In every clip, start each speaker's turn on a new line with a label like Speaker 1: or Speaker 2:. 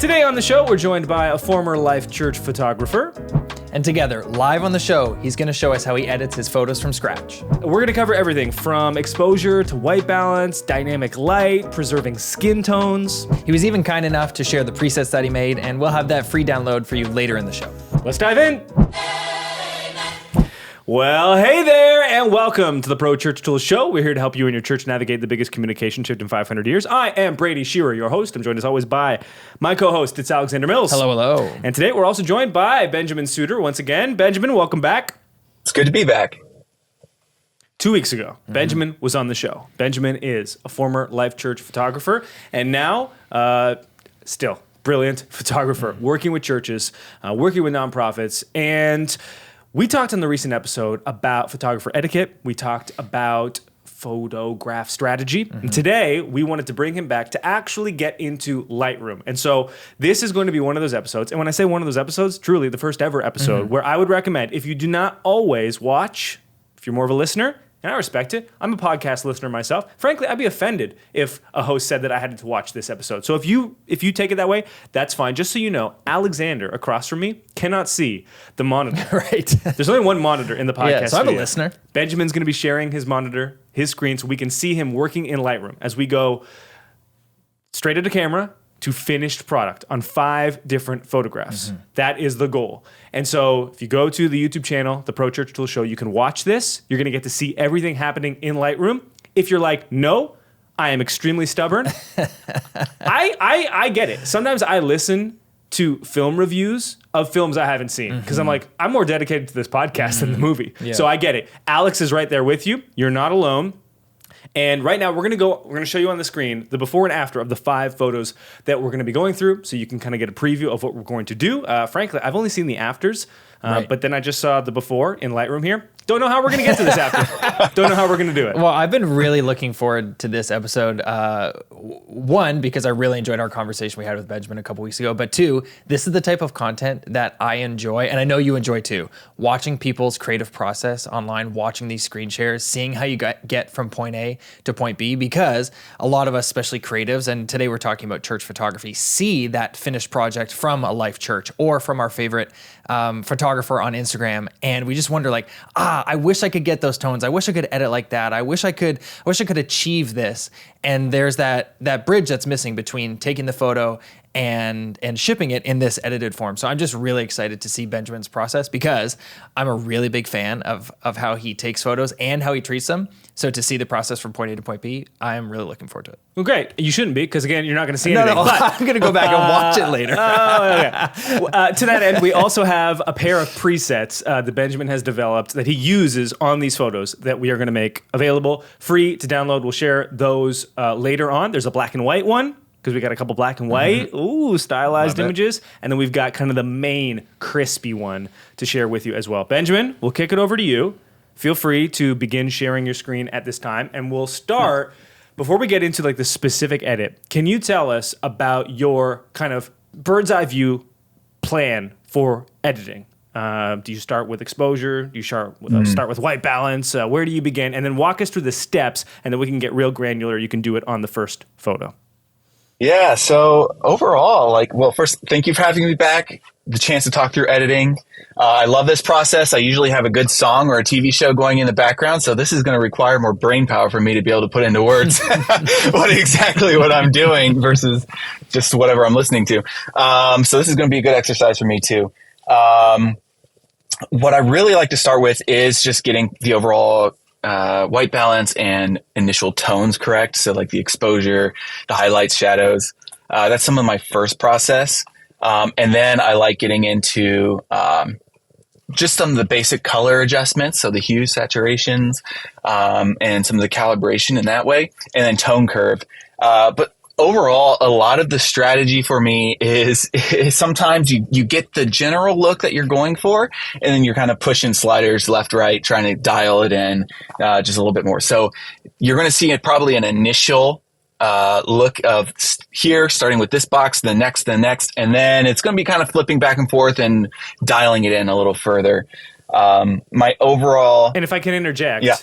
Speaker 1: Today on the show, we're joined by a former Life.Church photographer.
Speaker 2: And together, live on the show, he's going to show us how he edits his photos from scratch.
Speaker 1: We're going to cover everything from exposure to white balance, dynamic light, preserving skin tones.
Speaker 2: He was even kind enough to share the presets that he made, and we'll have that free download for you later in the show.
Speaker 1: Let's dive in. Well, hey there, and welcome to the Pro Church Tools Show. We're here to help you and your church navigate the biggest communication shift in 500 years. I am Brady Shearer, your host. I'm joined as always by my co-host, it's Alexander Mills.
Speaker 2: Hello, hello.
Speaker 1: And today we're also joined by Benjamin Suter once again. Benjamin, welcome back.
Speaker 3: It's good to be back.
Speaker 1: 2 weeks ago, Benjamin was on the show. Benjamin is a former Life.Church photographer, and now still brilliant photographer, working with churches, working with nonprofits, and we talked on the recent episode about photographer etiquette. We talked about photograph strategy. And today, we wanted to bring him back to actually get into Lightroom. And so this is going to be one of those episodes. And when I say one of those episodes, truly the first ever episode where I would recommend, if you do not always watch, if you're more of a listener, and I respect it. I'm a podcast listener myself. Frankly, I'd be offended if a host said that I had to watch this episode. So if you take it that way, that's fine. Just so you know, Alexander across from me cannot see the monitor.
Speaker 2: Right.
Speaker 1: There's only one monitor in the podcast
Speaker 2: Yeah, so I'm a
Speaker 1: studio.
Speaker 2: listener.
Speaker 1: Benjamin's going to be sharing his monitor, his screen, so we can see him working in Lightroom as we go straight at the camera to finished product on 5 different photographs. That is the goal. And so if you go to the YouTube channel, the Pro Church Tools Show, you can watch this. You're going to get to see everything happening in Lightroom. If you're like, no, I am extremely stubborn, I get it. Sometimes I listen to film reviews of films I haven't seen because I'm like, I'm more dedicated to this podcast than the movie.
Speaker 2: Yeah.
Speaker 1: So I get it. Alex is right there with you. You're not alone. And right now we're going to show you on the screen the before and after of the 5 photos that we're going to be going through so you can kind of get a preview of what we're going to do. Frankly, I've only seen the afters, but then I just saw the before in Lightroom here. Don't know how we're going to get to this after. Don't know how we're going to do it.
Speaker 2: Well, I've been really looking forward to this episode. One, because I really enjoyed our conversation we had with Benjamin a couple weeks ago. But 2, this is the type of content that I enjoy, and I know you enjoy too. Watching people's creative process online, watching these screen shares, seeing how you get from point A to point B, because a lot of us, especially creatives, and today we're talking about church photography, see that finished project from a Life.Church or from our favorite photographer on Instagram, and we just wonder like, I wish I could get those tones. I wish I could edit like that. I wish I could achieve this. And there's that bridge that's missing between taking the photo and shipping it in this edited form. So I'm just really excited to see Benjamin's process because I'm a really big fan of how he takes photos and how he treats them. So to see the process from point A to point B, I'm really looking forward to it.
Speaker 1: Well, great. You shouldn't be because, again, you're not going to see anything.
Speaker 2: No, I'm going to go back and watch it later.
Speaker 1: To that end, we also have a pair of presets that Benjamin has developed that he uses on these photos that we are going to make available free to download. We'll share those later on. There's a black and white one, because we got a couple black and white, stylized images. And then we've got kind of the main crispy one to share with you as well. Benjamin, we'll kick it over to you. Feel free to begin sharing your screen at this time. And we'll start, before we get into like the specific edit, can you tell us about your kind of bird's eye view plan for editing? Do you start with exposure? Do you start with white balance? Where do you begin? And then walk us through the steps, and then we can get real granular. You can do it on the first photo.
Speaker 3: Yeah, so overall, first, thank you for having me back, the chance to talk through editing. I love this process. I usually have a good song or a TV show going in the background, so this is going to require more brain power for me to be able to put into words what I'm doing versus just whatever I'm listening to. So this is going to be a good exercise for me too. What I really like to start with is just getting the overall white balance and initial tones correct. So like the exposure, the highlights, shadows, that's some of my first process. And then I like getting into just some of the basic color adjustments. So the hues, saturations, and some of the calibration in that way, and then tone curve. But overall, a lot of the strategy for me is sometimes you get the general look that you're going for, and then you're kind of pushing sliders left, right, trying to dial it in just a little bit more. So you're going to see probably an initial look of here, starting with this box, the next, and then it's going to be kind of flipping back and forth and dialing it in a little further. My overall...
Speaker 1: And if I can interject,
Speaker 3: yeah.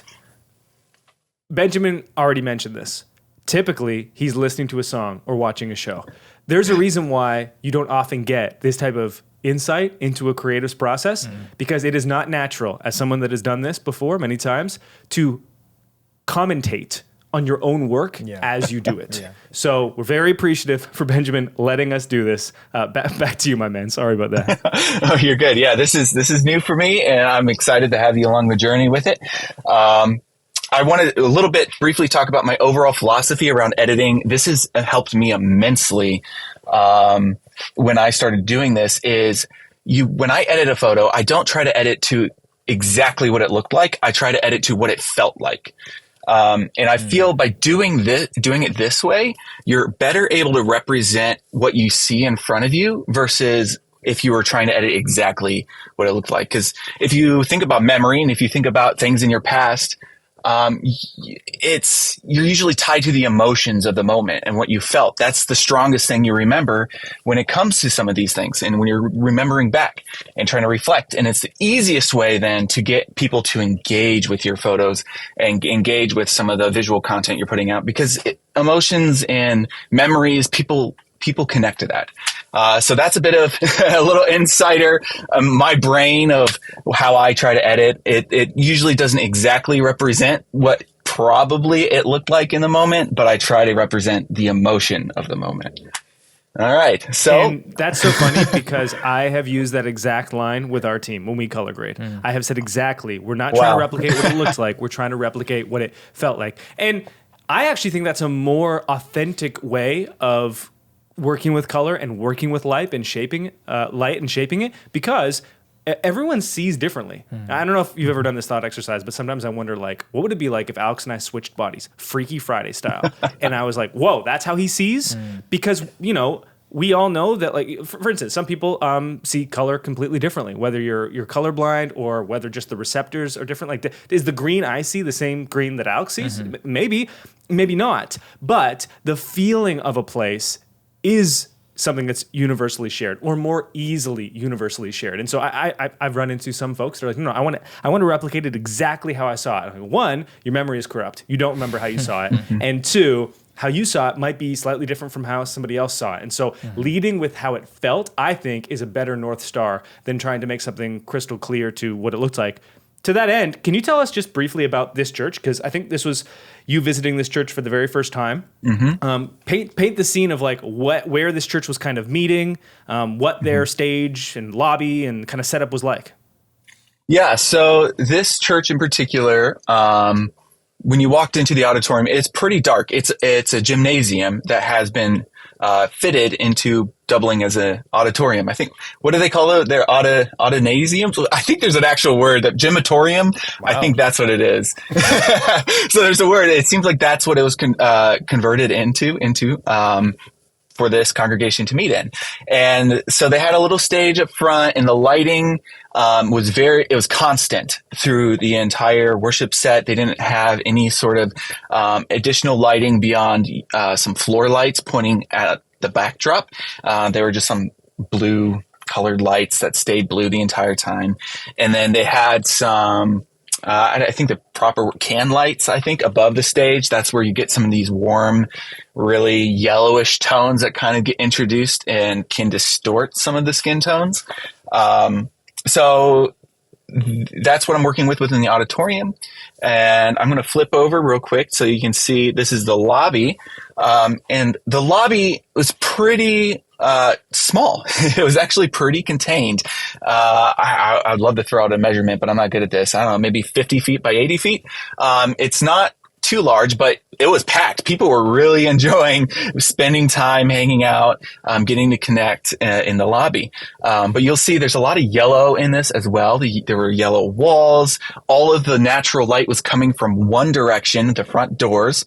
Speaker 1: Benjamin already mentioned this. Typically, he's listening to a song or watching a show. there's a reason why you don't often get this type of insight into a creative's process, because it is not natural, as someone that has done this before many times, to commentate on your own work as you do it. So we're very appreciative for Benjamin letting us do this. Back to you, my man. Sorry about that.
Speaker 3: Oh, you're good. Yeah, this is new for me, and I'm excited to have you along the journey with it. I wanted a little bit briefly talk about my overall philosophy around editing. This has helped me immensely when I started doing this. When I edit a photo, I don't try to edit to exactly what it looked like. I try to edit to what it felt like. And I feel by doing it this way, you're better able to represent what you see in front of you versus if you were trying to edit exactly what it looked like. Because if you think about memory and if you think about things in your past, you're usually tied to the emotions of the moment and what you felt. That's the strongest thing you remember when it comes to some of these things. And when you're remembering back and trying to reflect, and it's the easiest way then to get people to engage with your photos and engage with some of the visual content you're putting out, because emotions and memories, people connect to that. So that's a bit of a little insider, my brain of how I try to edit. It usually doesn't exactly represent what probably it looked like in the moment, but I try to represent the emotion of the moment. All right. So
Speaker 1: and that's so funny because I have used that exact line with our team when we color grade. I have said exactly, we're not trying to replicate what it looks like. We're trying to replicate what it felt like. And I actually think that's a more authentic way of working with color and working with light and shaping it, because everyone sees differently. I don't know if you've ever done this thought exercise, but sometimes I wonder, like, what would it be like if Alex and I switched bodies, Freaky Friday style? And I was like, whoa, that's how he sees? Because, we all know that, like, for instance, some people see color completely differently, whether you're colorblind or whether just the receptors are different. Like, is the green I see the same green that Alex sees? Maybe not. But the feeling of a place is something that's universally shared or more easily universally shared. And so I've run into some folks that are like, no, I want to replicate it exactly how I saw it. One, your memory is corrupt. You don't remember how you saw it. And two, how you saw it might be slightly different from how somebody else saw it. And so leading with how it felt, I think, is a better North Star than trying to make something crystal clear to what it looked like. To that end, can you tell us just briefly about this church? Because I think this was you visiting this church for the very first time. Paint the scene of like where this church was kind of meeting, what their stage and lobby and kind of setup was like.
Speaker 3: Yeah, so this church in particular, when you walked into the auditorium, it's pretty dark. It's a gymnasium that has been fitted into doubling as an auditorium. I think, what do they call it? They're audinasiums? I think there's an actual word, that gymatorium. Wow. I think that's what it is. So there's a word. It seems like that's what it was converted into for this congregation to meet in. And so they had a little stage up front, and the lighting it was constant through the entire worship set. They didn't have any sort of additional lighting beyond some floor lights pointing at the backdrop. They were just some blue colored lights that stayed blue the entire time. And then they had some I think the proper can lights, I think, above the stage. That's where you get some of these warm, really yellowish tones that kind of get introduced and can distort some of the skin tones. So that's what I'm working with within the auditorium. And I'm going to flip over real quick so you can see this is the lobby. And the lobby was pretty small. It was actually pretty contained. I'd love to throw out a measurement, but I'm not good at this. I don't know, maybe 50 feet by 80 feet. It's not too large, but it was packed. People were really enjoying spending time hanging out, getting to connect in the lobby. But you'll see there's a lot of yellow in this as well. There were yellow walls. All of the natural light was coming from one direction, the front doors,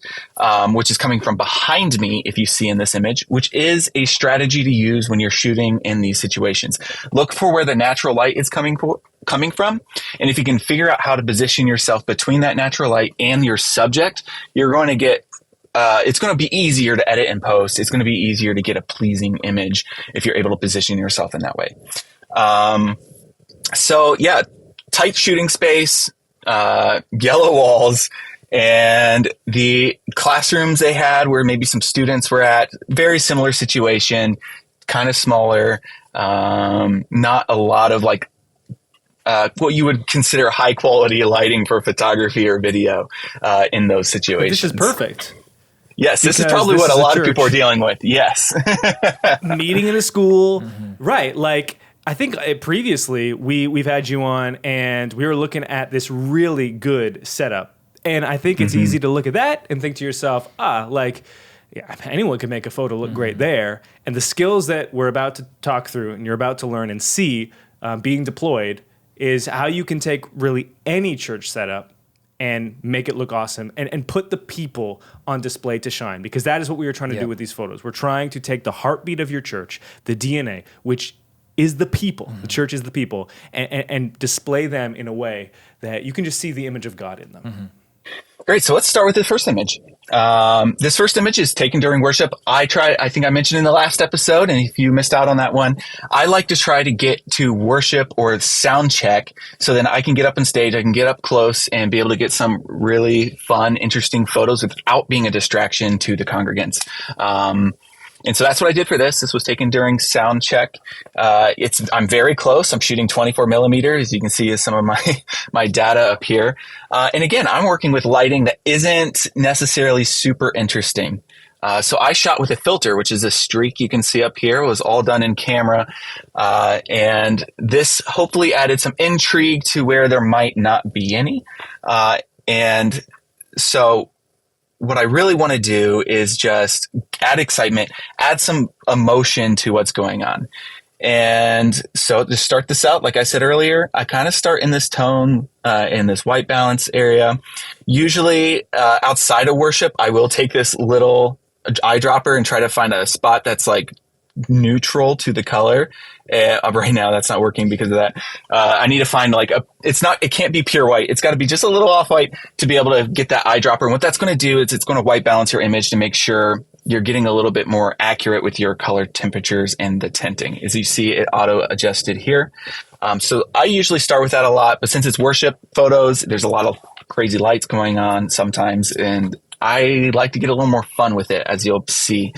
Speaker 3: which is coming from behind me, if you see in this image, which is a strategy to use when you're shooting in these situations. Look for where the natural light is coming from. And if you can figure out how to position yourself between that natural light and your subject, you're going to get, it's going to be easier to edit and post. It's going to be easier to get a pleasing image if you're able to position yourself in that way. So yeah, tight shooting space, yellow walls, And the classrooms they had where maybe some students were at, very similar situation, kind of smaller, not a lot of like what you would consider high quality lighting for photography or video in those situations.
Speaker 1: This is perfect.
Speaker 3: Yes, this is probably what a lot of people are dealing with. Yes.
Speaker 1: Meeting in a school. Right. Like, I think previously we've had you on and we were looking at this really good setup. And I think it's easy to look at that and think to yourself, anyone can make a photo look great there. And the skills that we're about to talk through and you're about to learn and see being deployed is how you can take really any church setup and make it look awesome and put the people on display to shine, because that is what we were trying to do with these photos. We're trying to take the heartbeat of your church, the DNA, which is the people, the church is the people, and display them in a way that you can just see the image of God in them.
Speaker 3: Great. So let's start with the first image. This first image is taken during worship. I think I mentioned in the last episode, and if you missed out on that one, I like to try to get to worship or sound check so then I can get up on stage, I can get up close and be able to get some really fun, interesting photos without being a distraction to the congregants. And so that's what I did for this. This was taken during sound check. I'm very close. I'm shooting 24 millimeters. You can see some of my data up here. And again, I'm working with lighting that isn't necessarily super interesting. So I shot with a filter, which is a streak you can see up here. It was all done in camera. And this hopefully added some intrigue to where there might not be any. And so what I really want to do is just add excitement, add some emotion to what's going on. And so to start this out, like I said earlier, I kind of start in this tone, in this white balance area. Usually outside of worship, I will take this little eyedropper and try to find a spot that's like neutral to the color. Right now that's not working because of that. I need to find it can't be pure white. It's got to be just a little off white to be able to get that eyedropper. And what that's going to do is it's going to white balance your image to make sure you're getting a little bit more accurate with your color temperatures and the tinting. As you see, it auto adjusted here. So I usually start with that a lot, but since it's worship photos, there's a lot of crazy lights going on sometimes. And I like to get a little more fun with it, as you'll see.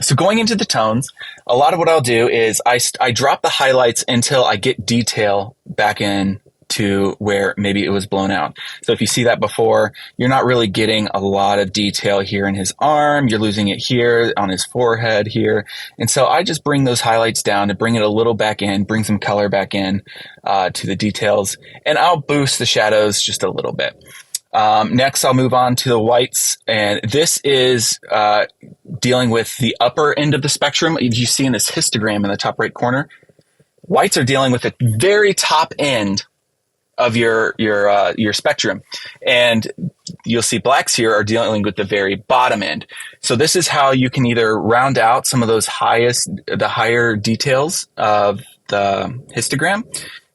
Speaker 3: So going into the tones, a lot of what I'll do is I drop the highlights until I get detail back in to where maybe it was blown out. So if you see that before, you're not really getting a lot of detail here in his arm. You're losing it here on his forehead here. And so I just bring those highlights down to bring it a little back in, bring some color back in to the details. And I'll boost the shadows just a little bit. Next, I'll move on to the whites, and this is dealing with the upper end of the spectrum. As you see in this histogram in the top right corner, whites are dealing with the very top end of your spectrum, and you'll see blacks here are dealing with the very bottom end. So this is how you can either round out some of those the higher details of the histogram.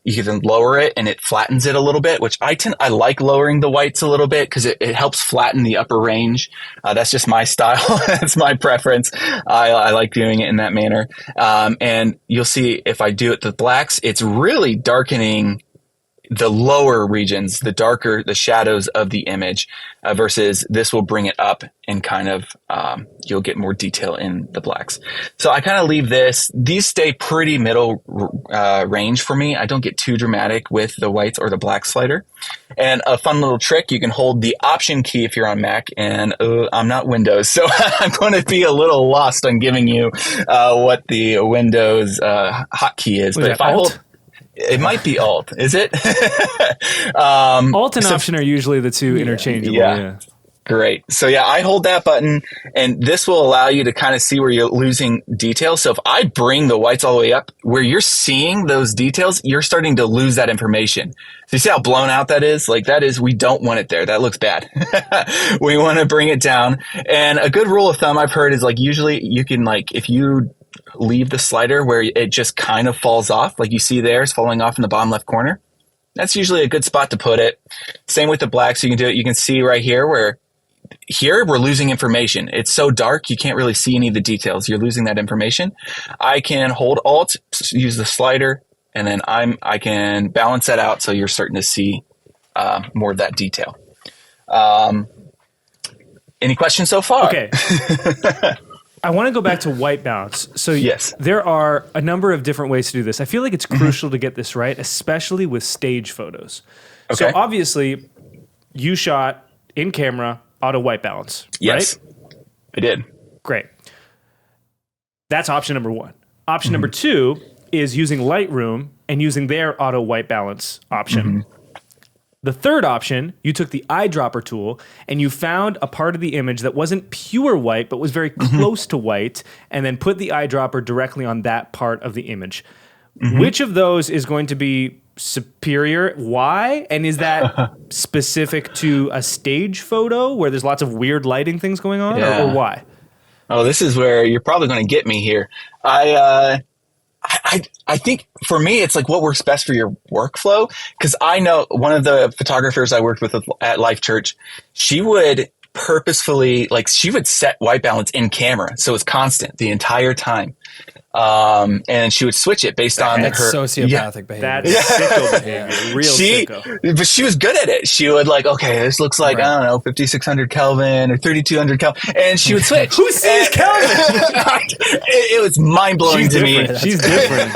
Speaker 3: You can lower it and it flattens it a little bit, which I like lowering the whites a little bit because it helps flatten the upper range. That's just my style. That's my preference. I like doing it in that manner. And you'll see if I do it to blacks, it's really darkening the lower regions, the darker, the shadows of the image, versus this will bring it up and kind of, you'll get more detail in the blacks. So I kind of leave these stay pretty middle range for me. I don't get too dramatic with the whites or the black slider. And a fun little trick, you can hold the Option key if you're on Mac, and I'm not Windows, so I'm going to be a little lost on giving you what the Windows hotkey is.
Speaker 1: But if I hold...
Speaker 3: It might be Alt, is it?
Speaker 1: Alt and Option are usually the two interchangeable. Yeah.
Speaker 3: Great. So I hold that button, and this will allow you to kind of see where you're losing detail. So if I bring the whites all the way up, where you're seeing those details, you're starting to lose that information. So you see how blown out that is? We don't want it there. That looks bad. We want to bring it down. And a good rule of thumb I've heard is usually you can if you leave the slider where it just kind of falls off, like you see there, it's falling off in the bottom left corner. That's usually a good spot to put it. Same with the blacks. You can do it. You can see right here where here we're losing information. It's so dark you can't really see any of the details. You're losing that information. I can hold Alt, use the slider, and then I can balance that out so you're starting to see more of that detail. Any questions so far?
Speaker 1: Okay. I want to go back to white balance. So
Speaker 3: Yes.
Speaker 1: there are a number of different ways to do this. I feel like it's crucial to get this right, especially with stage photos. So
Speaker 3: Okay.
Speaker 1: obviously, you shot in camera auto white balance,
Speaker 3: Yes,
Speaker 1: right?
Speaker 3: I did.
Speaker 1: Great. That's option number one. Option number two is using Lightroom and using their auto white balance option. The third option, you took the eyedropper tool and you found a part of the image that wasn't pure white, but was very close to white, and then put the eyedropper directly on that part of the image. Which of those is going to be superior? Why? And is that specific to a stage photo where there's lots of weird lighting things going on,
Speaker 3: Yeah.
Speaker 1: or why?
Speaker 3: Oh, this is where you're probably going to get me here. I think for me, it's like what works best for your workflow. Because I know one of the photographers I worked with at Life.Church, she would purposefully, like, she would set white balance in camera, so it's constant the entire time. And she would switch it based on
Speaker 2: That's
Speaker 3: her
Speaker 2: sociopathic behavior.
Speaker 1: That's sicko behavior, real sicko.
Speaker 3: But she was good at it. She would like, okay, this looks like,
Speaker 2: Right.
Speaker 3: I don't know, 5,600 Kelvin or 3,200 Kelvin. And she would switch.
Speaker 1: Who sees Kelvin?
Speaker 3: It was mind blowing to me.
Speaker 1: She's different.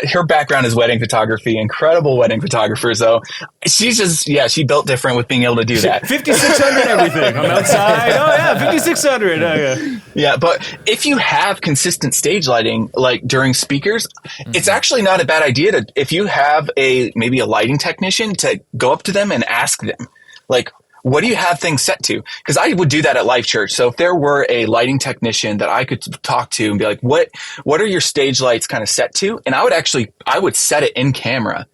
Speaker 3: Her background is wedding photography, incredible wedding photographer. So she's just, she built different with being able to do that.
Speaker 1: 5,600 everything. I'm outside. Oh yeah, 5,600. Oh, yeah.
Speaker 3: Yeah, but if you have consistent stage lighting, like during speakers, it's actually not a bad idea to, if you have maybe a lighting technician, to go up to them and ask them, like, what do you have things set to? Because I would do that at Life.Church. So if there were a lighting technician that I could talk to and be like, what are your stage lights kind of set to? And I would set it in camera.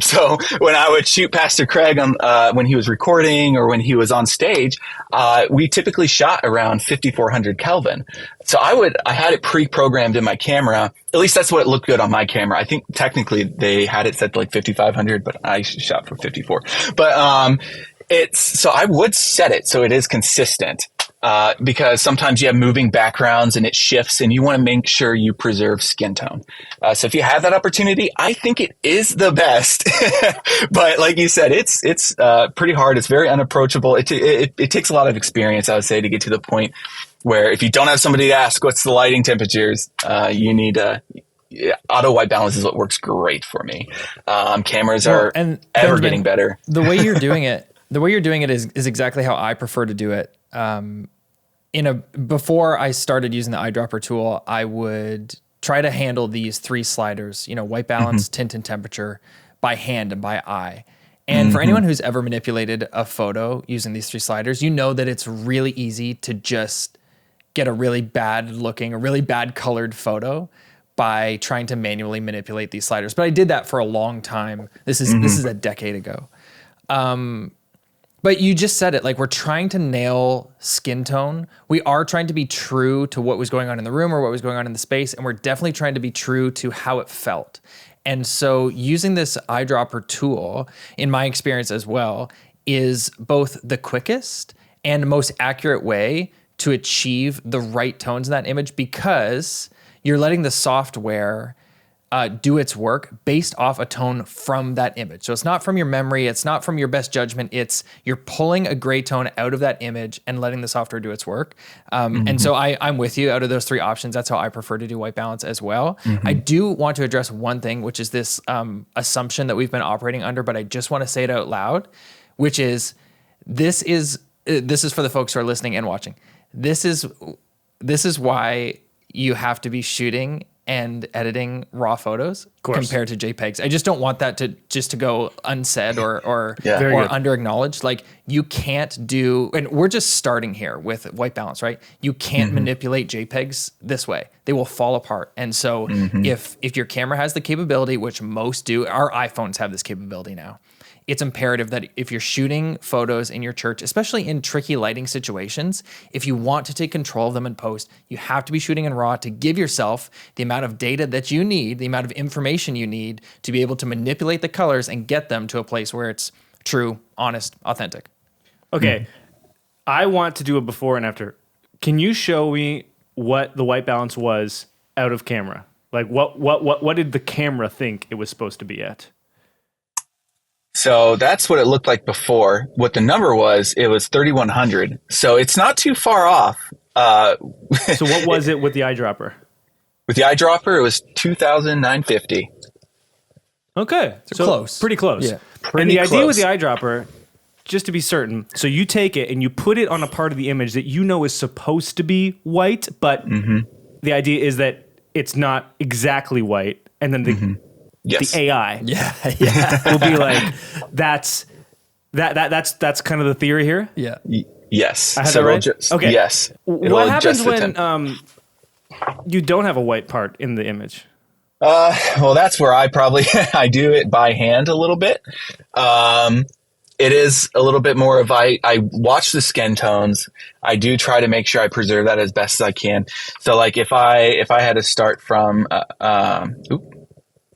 Speaker 3: So when I would shoot Pastor Craig on, when he was recording or when he was on stage, we typically shot around 5,400 Kelvin. So I had it pre-programmed in my camera. At least that's what it looked good on my camera. I think technically they had it set to like 5,500, but I shot for 54. But, so I would set it so it is consistent, because sometimes you have moving backgrounds and it shifts and you want to make sure you preserve skin tone. So if you have that opportunity, I think it is the best. But like you said, it's pretty hard. It's very unapproachable. It takes a lot of experience, I would say, to get to the point where if you don't have somebody to ask what's the lighting temperatures, you need auto white balance is what works great for me. Cameras are ever
Speaker 2: Benjamin,
Speaker 3: getting better.
Speaker 2: The way you're doing it is exactly how I prefer to do it. Before I started using the eyedropper tool, I would try to handle these three sliders, white balance, tint, and temperature, by hand and by eye. And for anyone who's ever manipulated a photo using these three sliders, you know that it's really easy to just get a really bad looking, a really bad colored photo by trying to manually manipulate these sliders. But I did that for a long time. This is a decade ago. But you just said it, like, we're trying to nail skin tone. We are trying to be true to what was going on in the room or what was going on in the space, and we're definitely trying to be true to how it felt. And so using this eyedropper tool, in my experience as well, is both the quickest and most accurate way to achieve the right tones in that image, because you're letting the software do its work based off a tone from that image. So it's not from your memory, it's not from your best judgment, it's you're pulling a gray tone out of that image and letting the software do its work. And so I'm with you. Out of those three options, that's how I prefer to do white balance as well. I do want to address one thing, which is this assumption that we've been operating under, but I just want to say it out loud, which is this is for the folks who are listening and watching. This is why you have to be shooting and editing raw photos compared to JPEGs. I just don't want that to go unsaid or under acknowledged. Like, you can't do, and we're just starting here with white balance, right? You can't manipulate JPEGs this way. They will fall apart. And so if your camera has the capability, which most do, our iPhones have this capability now, it's imperative that if you're shooting photos in your church, especially in tricky lighting situations, if you want to take control of them in post, you have to be shooting in RAW to give yourself the amount of data that you need, the amount of information you need to be able to manipulate the colors and get them to a place where it's true, honest, authentic.
Speaker 1: Okay, I want to do a before and after. Can you show me what the white balance was out of camera? Like, what did the camera think it was supposed to be at?
Speaker 3: So that's what it looked like before. What the number was, it was 3,100. So it's not too far off.
Speaker 1: So what was it with the eyedropper?
Speaker 3: With the eyedropper, it was 2,950.
Speaker 1: Okay, so
Speaker 2: close.
Speaker 1: Pretty close.
Speaker 2: Yeah.
Speaker 1: And the idea
Speaker 3: close.
Speaker 1: with the eyedropper, just to be certain, so you take it and you put it on a part of the image that you know is supposed to be white, but the idea is that it's not exactly white, and then the
Speaker 3: Yes.
Speaker 1: AI
Speaker 2: Yeah.
Speaker 1: will be like, that's kind of the theory here.
Speaker 2: Yeah.
Speaker 3: Yes.
Speaker 1: I have
Speaker 3: So
Speaker 1: that
Speaker 3: it'll
Speaker 1: right?
Speaker 3: just,
Speaker 1: Okay.
Speaker 3: Yes. It'll
Speaker 1: What happens
Speaker 3: adjust the
Speaker 1: when
Speaker 3: temp.
Speaker 1: you don't have a white part in the image?
Speaker 3: Well, that's where I probably I do it by hand a little bit. It is a little bit more of I watch the skin tones. I do try to make sure I preserve that as best as I can. So like if I had to start from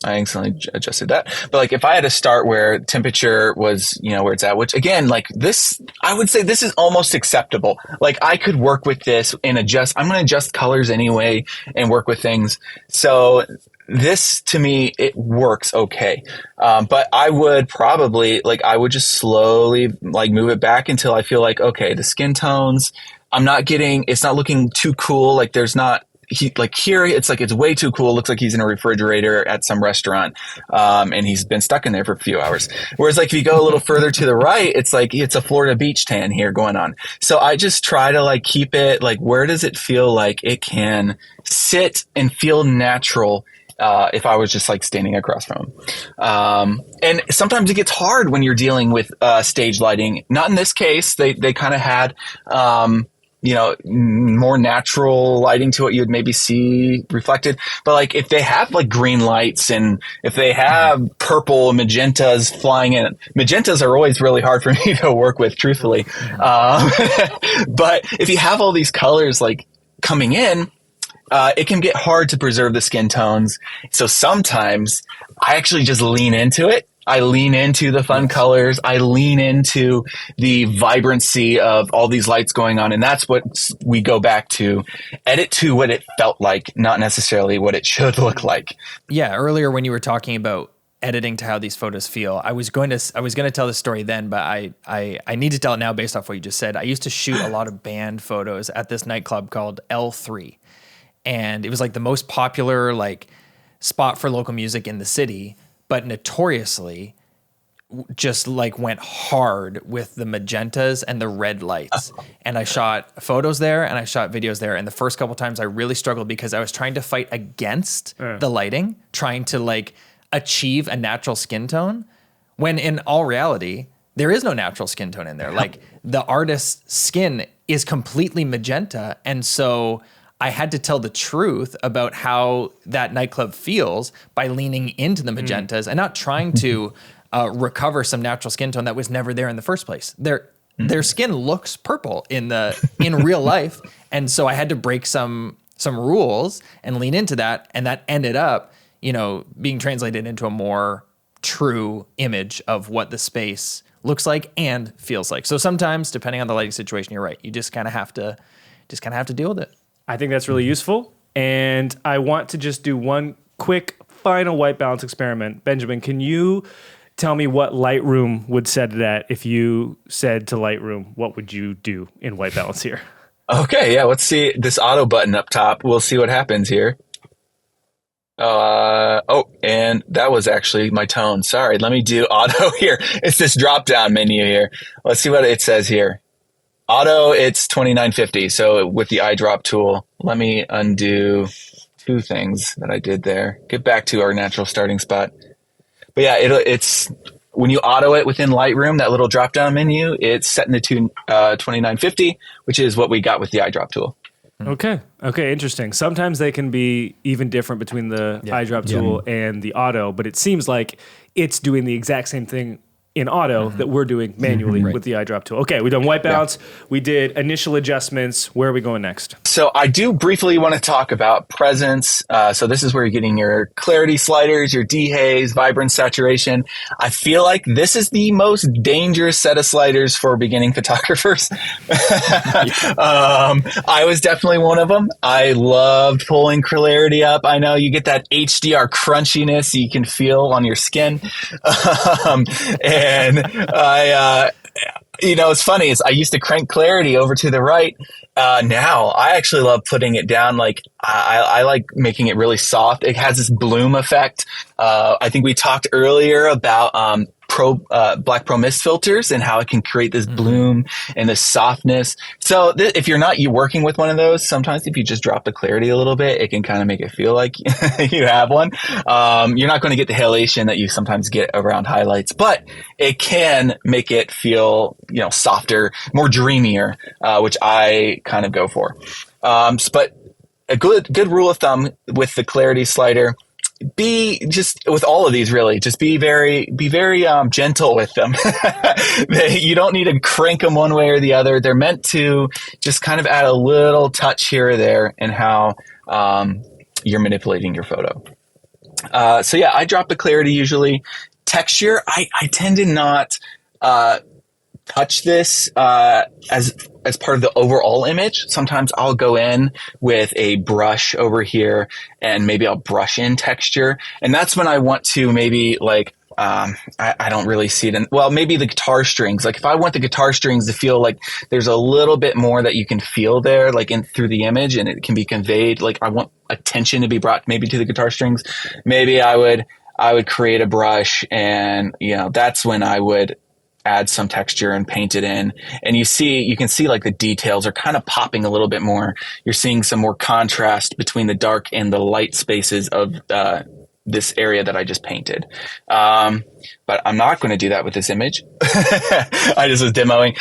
Speaker 3: I accidentally adjusted that. But like if I had to start where temperature was, where it's at, which again, like this, I would say this is almost acceptable. Like I could work with this and adjust. I'm going to adjust colors anyway and work with things. So this to me, it works okay. But I would probably I would just slowly move it back until I feel like, okay, the skin tones, it's not looking too cool. Like there's not, here it's it's way too cool. It looks like he's in a refrigerator at some restaurant, and he's been stuck in there for a few hours. Whereas if you go a little further to the right, it's it's a Florida beach tan here going on. So I just try to keep it where does it feel like it can sit and feel natural. If I was just standing across from him. And sometimes it gets hard when you're dealing with stage lighting. Not in this case. They kind of had more natural lighting to what you'd maybe see reflected. But if they have green lights and if they have purple magentas flying in, magentas are always really hard for me to work with, truthfully. But if you have all these colors coming in, it can get hard to preserve the skin tones. So sometimes I actually just lean into it. I lean into the fun colors. I lean into the vibrancy of all these lights going on. And that's what we go back to. Edit to what it felt like, not necessarily what it should look like.
Speaker 2: Yeah. Earlier when you were talking about editing to how these photos feel, I was going to tell the story then, but I need to tell it now based off what you just said. I used to shoot a lot of band photos at this nightclub called L3. And it was the most popular spot for local music in the city, but notoriously just went hard with the magentas and the red lights. And I shot photos there and I shot videos there. And the first couple times I really struggled because I was trying to fight against the lighting, trying to achieve a natural skin tone, when in all reality, there is no natural skin tone in there. The artist's skin is completely magenta. And so I had to tell the truth about how that nightclub feels by leaning into the magentas and not trying to recover some natural skin tone that was never there in the first place. Their skin looks purple in real life, and so I had to break some rules and lean into that, and that ended up, being translated into a more true image of what the space looks like and feels like. So sometimes, depending on the lighting situation, you're right. You just kind of have to deal with it.
Speaker 1: I think that's really useful. And I want to just do one quick final white balance experiment. Benjamin, can you tell me what Lightroom would set it at if you said to Lightroom, what would you do in white balance here?
Speaker 3: Okay, yeah, let's see this auto button up top. We'll see what happens here. And that was actually my tone. Sorry, let me do auto here. It's this drop-down menu here. Let's see what it says here. Auto, it's 2950. So with the eyedrop tool, let me undo two things that I did there. Get back to our natural starting spot. But yeah, it's when you auto it within Lightroom, that little drop down menu, it's set into 2950, which is what we got with the eyedrop tool.
Speaker 1: Okay, interesting. Sometimes they can be even different between the eyedrop tool and the auto, but it seems like it's doing the exact same thing in auto that we're doing manually with the eyedrop tool. Okay, we've done white balance. We did initial adjustments. Where are we going next?
Speaker 3: So I do briefly want to talk about presence. So this is where you're getting your clarity sliders, your dehaze, vibrance, saturation. I feel like this is the most dangerous set of sliders for beginning photographers. I was definitely one of them. I loved pulling clarity up. I know you get that HDR crunchiness you can feel on your skin. And it's funny is I used to crank clarity over to the right. Now I actually love putting it down. Like I like making it really soft. It has this bloom effect. I think we talked earlier about, Black Pro mist filters and how it can create this bloom and this softness. So if you're not working with one of those, sometimes if you just drop the clarity a little bit, it can kind of make it feel like you have one. You're not going to get the halation that you sometimes get around highlights, but it can make it feel, softer, more dreamier, which I kind of go for. But a good rule of thumb with the clarity slider, be just with all of these really just be very gentle with them. You don't need to crank them one way or the other. They're meant to just kind of add a little touch here or there in how you're manipulating your photo. So yeah, I drop the clarity usually. Texture, I tend to not touch this as part of the overall image. Sometimes I'll go in with a brush over here and maybe I'll brush in texture. And that's when I want to maybe like, I don't really see it maybe the guitar strings. Like if I want the guitar strings to feel like there's a little bit more that you can feel there, like through the image and it can be conveyed. Like I want attention to be brought maybe to the guitar strings. Maybe I would create a brush and, that's when I would add some texture and paint it in. And you can see like the details are kind of popping a little bit more. You're seeing some more contrast between the dark and the light spaces of this area that I just painted. But I'm not going to do that with this image. I just was demoing.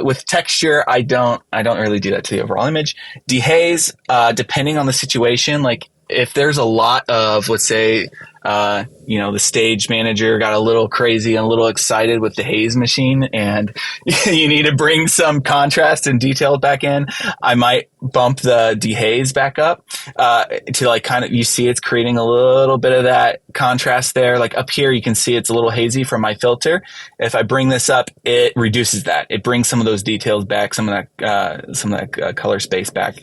Speaker 3: With texture, I don't really do that to the overall image. Dehaze, depending on the situation, like if there's a lot of, let's say, the stage manager got a little crazy and a little excited with the haze machine and you need to bring some contrast and detail back in, I might bump the dehaze back up to like kind of, you see it's creating a little bit of that contrast there. Like up here, you can see it's a little hazy from my filter. If I bring this up, it reduces that. It brings some of those details back, some of that color space back.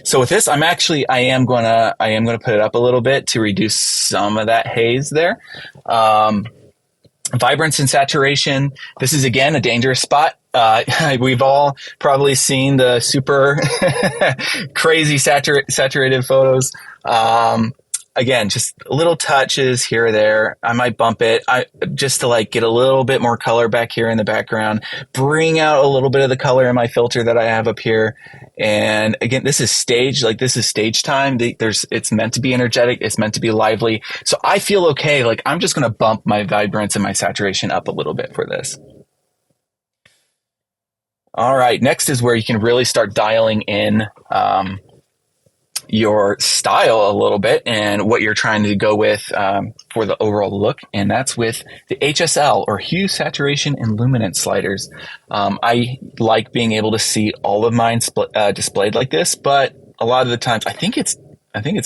Speaker 3: So with this, I am going to put it up a little bit to reduce some of that haze there. Vibrance and saturation. This is again a dangerous spot. We've all probably seen the super crazy saturated photos. Again, just little touches here or there. I might bump it just to like get a little bit more color back here in the background, bring out a little bit of the color in my filter that I have up here. And again, this is stage time. It's meant to be energetic. It's meant to be lively. So I feel okay. Like I'm just going to bump my vibrance and my saturation up a little bit for this. All right. Next is where you can really start dialing in, your style a little bit and what you're trying to go with for the overall look. And that's with the HSL or hue, saturation, and luminance sliders. I like being able to see all of mine displayed like this, but a lot of the times I think it's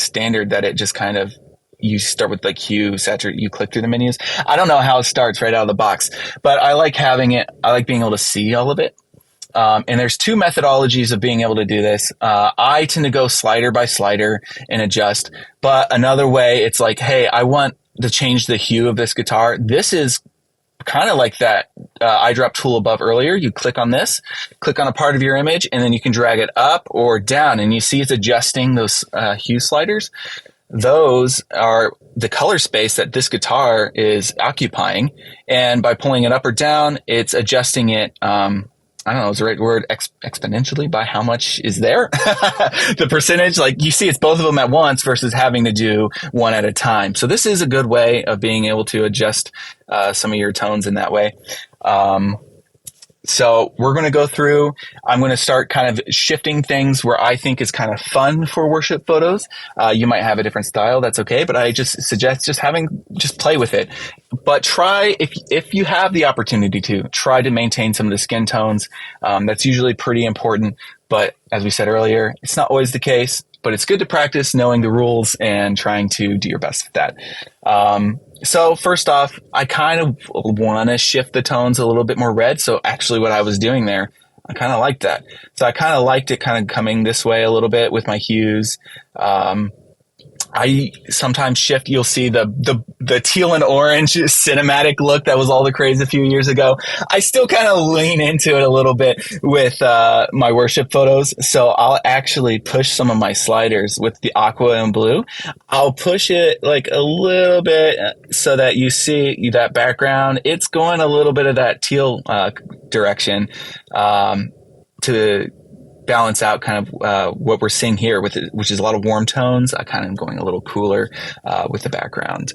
Speaker 3: standard that it just kind of, you start with like hue, saturate, you click through the menus. I don't know how it starts right out of the box, but I like being able to see all of it. And there's two methodologies of being able to do this. I tend to go slider by slider and adjust. But another way, it's like, hey, I want to change the hue of this guitar. This is kind of like that eyedrop tool above earlier. You click on this, click on a part of your image, and then you can drag it up or down. And you see it's adjusting those hue sliders. Those are the color space that this guitar is occupying. And by pulling it up or down, it's adjusting it I don't know, is the right word, exponentially by how much is there? The percentage, like you see it's both of them at once versus having to do one at a time. So this is a good way of being able to adjust some of your tones in that way. So we're going to go through, I'm going to start kind of shifting things where I think is kind of fun for worship photos. You might have a different style. That's okay. But I just suggest just play with it. But try, if you have the opportunity to, try to maintain some of the skin tones. That's usually pretty important. But as we said earlier, it's not always the case. But it's good to practice knowing the rules and trying to do your best with that. So first off, I kind of want to shift the tones a little bit more red. So actually what I was doing there, I kind of liked that. So I kind of liked it kind of coming this way a little bit with my hues. I sometimes shift. You'll see the teal and orange cinematic look that was all the craze a few years ago. I still kind of lean into it a little bit with my worship photos. So I'll actually push some of my sliders with the aqua and blue. I'll push it like a little bit so that you see that background. It's going a little bit of that teal direction to balance out kind of what we're seeing here with it, which is a lot of warm tones. I kind of going a little cooler with the background.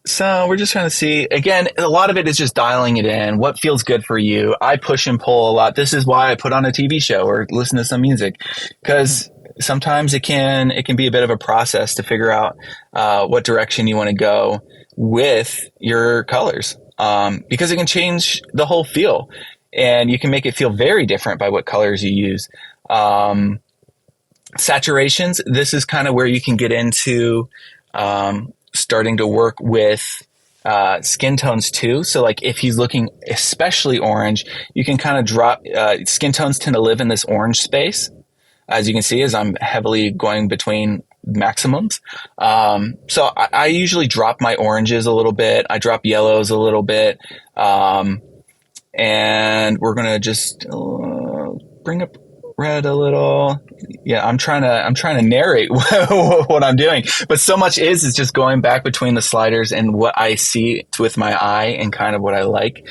Speaker 3: So we're just trying to see, again, a lot of it is just dialing it in. What feels good for you? I push and pull a lot. This is why I put on a TV show or listen to some music, because sometimes it can be a bit of a process to figure out what direction you want to go with your colors, because it can change the whole feel. And you can make it feel very different by what colors you use. Saturations, this is kind of where you can get into starting to work with skin tones too. So like if he's looking especially orange, you can kind of drop, skin tones tend to live in this orange space. As you can see, as I'm heavily going between maximums. So I usually drop my oranges a little bit. I drop yellows a little bit. And we're going to just bring up red a little. Yeah, I'm trying to narrate what I'm doing, but so much is just going back between the sliders and what I see with my eye and kind of what I like.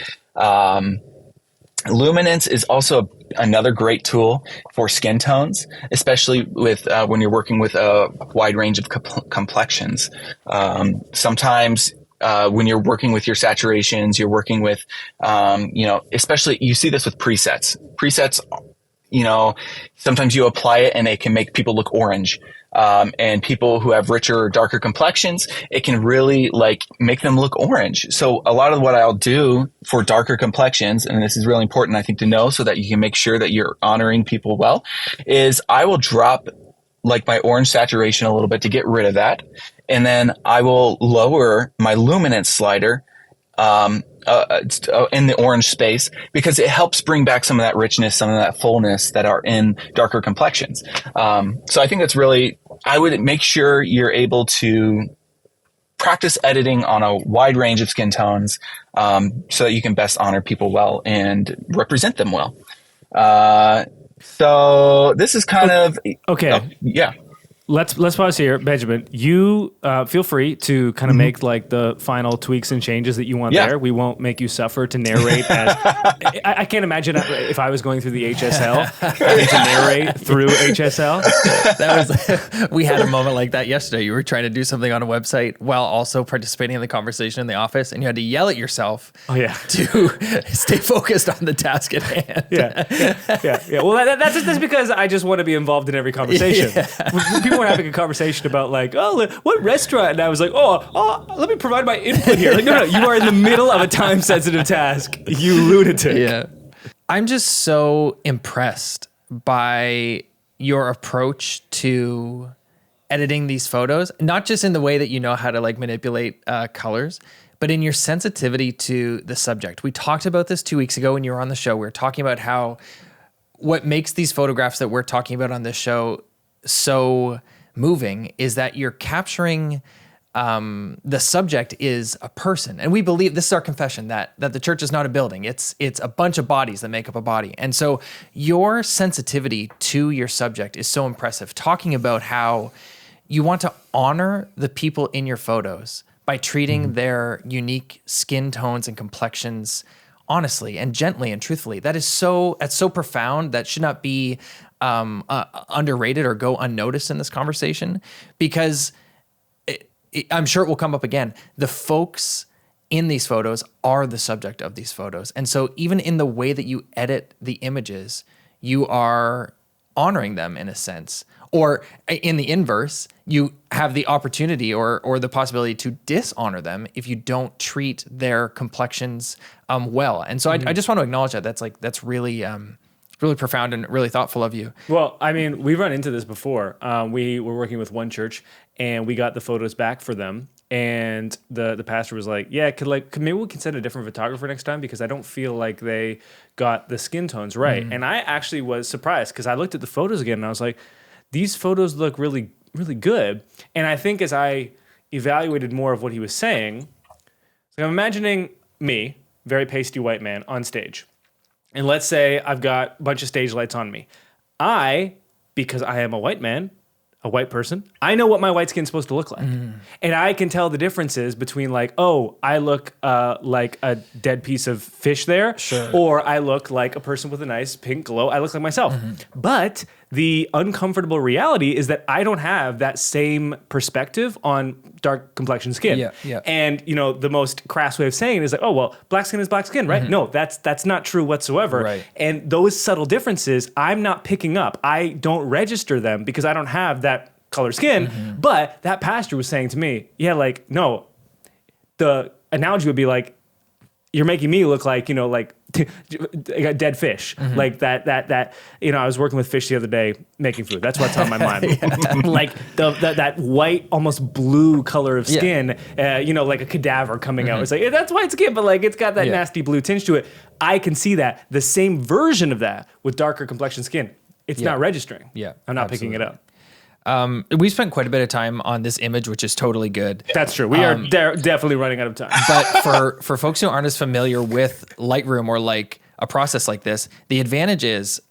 Speaker 3: Luminance is also another great tool for skin tones, especially with when you're working with a wide range of complexions. Sometimes when you're working with your saturations, you're working with, especially you see this with presets. Presets, sometimes you apply it and it can make people look orange. And people who have richer or darker complexions, it can really make them look orange. So a lot of what I'll do for darker complexions, and this is really important, I think, to know so that you can make sure that you're honoring people well, is I will drop my orange saturation a little bit to get rid of that. And then I will lower my luminance slider in the orange space, because it helps bring back some of that richness, some of that fullness that are in darker complexions. So I think that's really, I would make sure you're able to practice editing on a wide range of skin tones so that you can best honor people well and represent them well. So this is kind of
Speaker 1: okay.
Speaker 3: Yeah.
Speaker 1: Let's pause here, Benjamin. You feel free to kind of make the final tweaks and changes that you want there. We won't make you suffer to narrate. I can't imagine if I was going through the HSL having to narrate through HSL.
Speaker 2: We had a moment like that yesterday. You were trying to do something on a website while also participating in the conversation in the office, and you had to yell at yourself to stay focused on the task at hand.
Speaker 1: Yeah. Well, that's because I just want to be involved in every conversation. People were having a conversation about what restaurant, and I was like, let me provide my input here. No, you are in the middle of a time sensitive task, you lunatic.
Speaker 2: Yeah, I'm just so impressed by your approach to editing these photos, not just in the way that you know how to manipulate colors, but in your sensitivity to the subject. We talked about this 2 weeks ago when you were on the show. We were talking about how what makes these photographs that we're talking about on this show so moving is that you're capturing the subject is a person. And we believe, this is our confession, that the church is not a building. It's a bunch of bodies that make up a body. And so your sensitivity to your subject is so impressive, talking about how you want to honor the people in your photos by treating their unique skin tones and complexions honestly and gently and truthfully. That's so profound. That should not be underrated or go unnoticed in this conversation, because I'm sure it will come up again. The folks in these photos are the subject of these photos. And so even in the way that you edit the images, you are honoring them in a sense. Or in the inverse, you have the opportunity or the possibility to dishonor them if you don't treat their complexions well. And so I just want to acknowledge that. That's really really profound and really thoughtful of you.
Speaker 1: Well, I mean, we've run into this before. We were working with one church, and we got the photos back for them. And the pastor was like, "Yeah, maybe we can send a different photographer next time, because I don't feel like they got the skin tones right." And I actually was surprised, because I looked at the photos again and I was like, "These photos look really really good. And I think as I evaluated more of what he was saying, so I'm imagining me, very pasty white man, on stage. And let's say I've got a bunch of stage lights on me. Because I am a white man, a white person, I know what my white skin's supposed to look like. And I can tell the differences between like, oh, I look like a dead piece of fish there, or I look like a person with a nice pink glow. I look like myself. But the uncomfortable reality is that I don't have that same perspective on dark complexion skin. And the most crass way of saying it is like, oh, well, black skin is black skin, right? No, that's not true whatsoever.
Speaker 2: Right.
Speaker 1: And those subtle differences, I'm not picking up. I don't register them because I don't have that color skin. But that pastor was saying to me, yeah, like, no, the analogy would be like, you're making me look like, like a dead fish. Like that, I was working with fish the other day making food. That's what's on my mind. Like that white, almost blue color of skin, like a cadaver coming out. It's like, that's white skin, but like it's got that nasty blue tinge to it. I can see that. The same version of that with darker complexion skin. It's not registering. I'm not picking it up.
Speaker 2: We spent quite a bit of time on this image, which is totally good.
Speaker 1: That's true. We are definitely running out of time.
Speaker 2: But for folks who aren't as familiar with Lightroom or like a process like this, the advantage is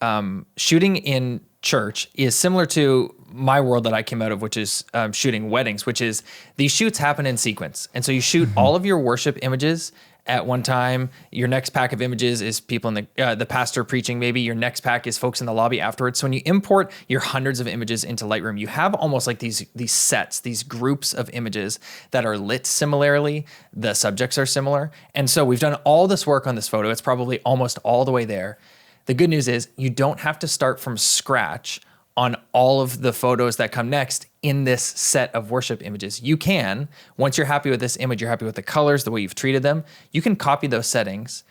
Speaker 2: shooting in church is similar to my world that I came out of, which is shooting weddings, which is these shoots happen in sequence. And so you shoot all of your worship images at one time. Your next pack of images is people in the pastor preaching, maybe. Your next pack is folks in the lobby afterwards. So when you import your hundreds of images into Lightroom, you have almost like these sets, these groups of images that are lit similarly. The subjects are similar. And so we've done all this work on this photo. It's probably almost all the way there. The good news is you don't have to start from scratch on all of the photos that come next in this set of worship images. You can, once you're happy with this image, you're happy with the colors, the way you've treated them, you can copy those settings,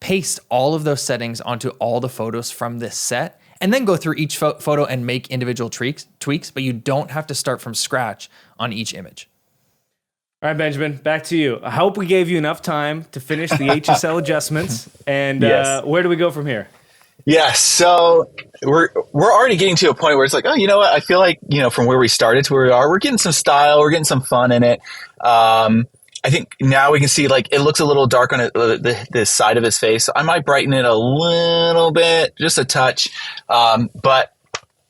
Speaker 2: paste all of those settings onto all the photos from this set, and then go through each photo and make individual tweaks, but you don't have to start from scratch on each image.
Speaker 1: All right, Benjamin, back to you. I hope we gave you enough time to finish the HSL adjustments. And where do we go from here?
Speaker 3: Yeah, so we're already getting to a point where it's like, oh, you know what? I feel like, from where we started to where we are, we're getting some style, we're getting some fun in it. I think now we can see like it looks a little dark on the side of his face. So I might brighten it a little bit, just a touch. But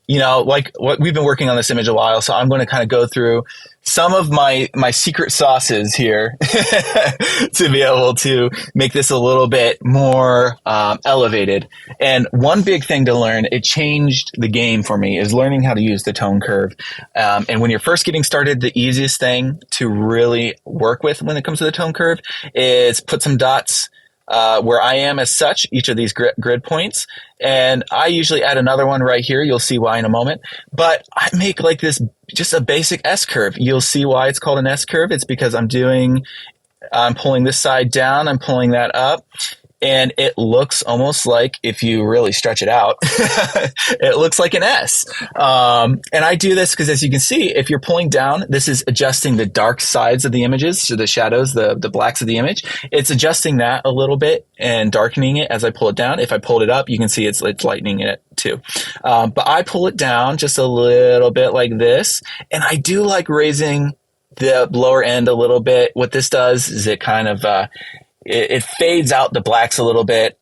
Speaker 3: like what we've been working on this image a while, so I'm going to kind of go through some of my secret sauces here to be able to make this a little bit more elevated. And one big thing to learn, it changed the game for me, is learning how to use the tone curve. And when you're first getting started, the easiest thing to really work with when it comes to the tone curve is put some dots where I am as such, each of these grid points. And I usually add another one right here. You'll see why in a moment. But I make like this, just a basic S curve. You'll see why it's called an S curve. It's because I'm pulling this side down, I'm pulling that up. And it looks almost like, if you really stretch it out, it looks like an S. And I do this because, as you can see, if you're pulling down, this is adjusting the dark sides of the images, so the shadows, the blacks of the image. It's adjusting that a little bit and darkening it as I pull it down. If I pulled it up, you can see it's lightening it too. But I pull it down just a little bit like this. And I do like raising the lower end a little bit. What this does is it kind of... It fades out the blacks a little bit.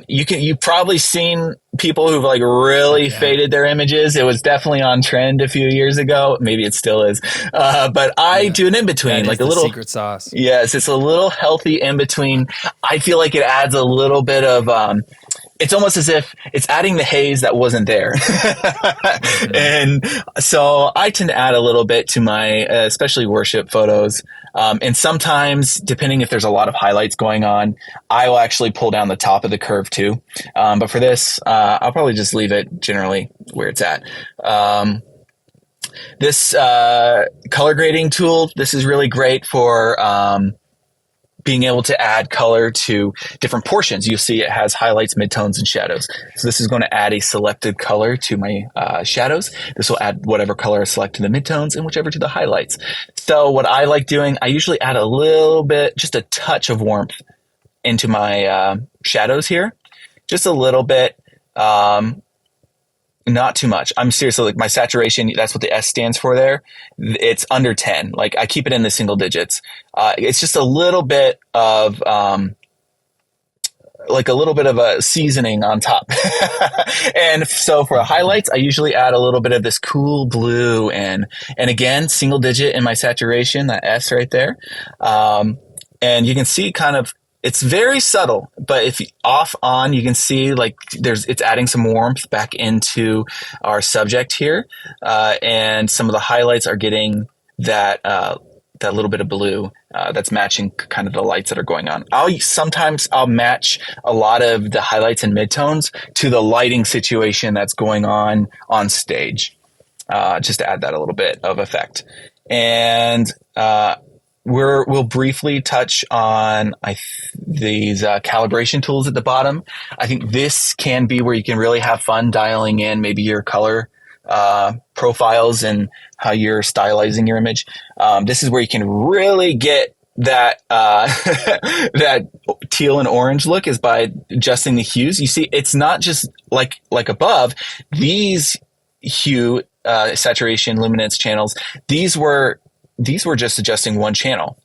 Speaker 3: You've probably seen people who've like really faded their images. It was definitely on trend a few years ago. Maybe it still is. But I do an in-between, like a little
Speaker 2: secret sauce. Yes.
Speaker 3: It's a little healthy in-between. I feel like it adds a little bit of, it's almost as if it's adding the haze that wasn't there. And so I tend to add a little bit to my, especially worship photos. And sometimes, depending if there's a lot of highlights going on, I will actually pull down the top of the curve too. But for this, I'll probably just leave it generally where it's at. This color grading tool, this is really great for being able to add color to different portions. You'll see it has highlights, midtones, and shadows. So this is going to add a selected color to my shadows. This will add whatever color I select to the midtones and whichever to the highlights. So what I like doing, I usually add a little bit, just a touch of warmth into my shadows here. Just a little bit. Not too much. I'm seriously, like my saturation, that's what the S stands for there. It's under 10. Like I keep it in the single digits. It's just a little bit of, like a little bit of a seasoning on top. And so for highlights, I usually add a little bit of this cool blue and again, single digit in my saturation, that S right there. And you can see kind of, it's very subtle, but if you off on, you can see like it's adding some warmth back into our subject here. And some of the highlights are getting that little bit of blue that's matching kind of the lights that are going on. Sometimes I'll match a lot of the highlights and midtones to the lighting situation that's going on stage, just to add that a little bit of effect. And we'll briefly touch on these calibration tools at the bottom. I think this can be where you can really have fun dialing in maybe your color profiles and how you're stylizing your image. This is where you can really get that that teal and orange look, is by adjusting the hues. You see, it's not just like above. These hue, saturation, luminance channels, these were just adjusting one channel.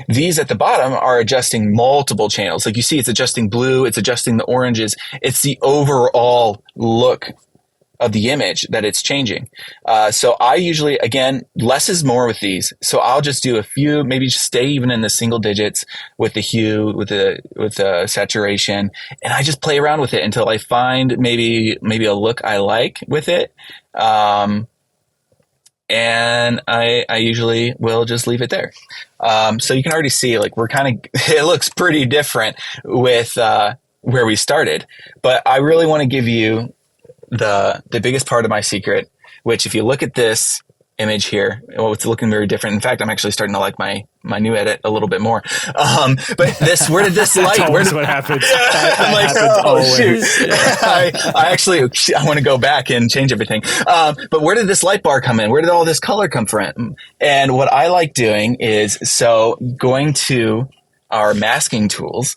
Speaker 3: These at the bottom are adjusting multiple channels. Like you see, it's adjusting blue, it's adjusting the oranges. It's the overall look of the image that it's changing. So I usually, again, less is more with these. So I'll just do a few, maybe just stay even in the single digits with the hue, with the saturation, and I just play around with it until I find maybe a look I like with it. And I usually will just leave it there. So you can already see, like, it looks pretty different with where we started. But I really want to give you the biggest part of my secret, which if you look at this image here, well, it's looking very different. In fact, I'm actually starting to like my new edit a little bit more. But where did this light?
Speaker 1: That's what happens.
Speaker 3: I'm like, shoot. I want to go back and change everything. But where did this light bar come in? Where did all this color come from? And what I like doing is, going to our masking tools,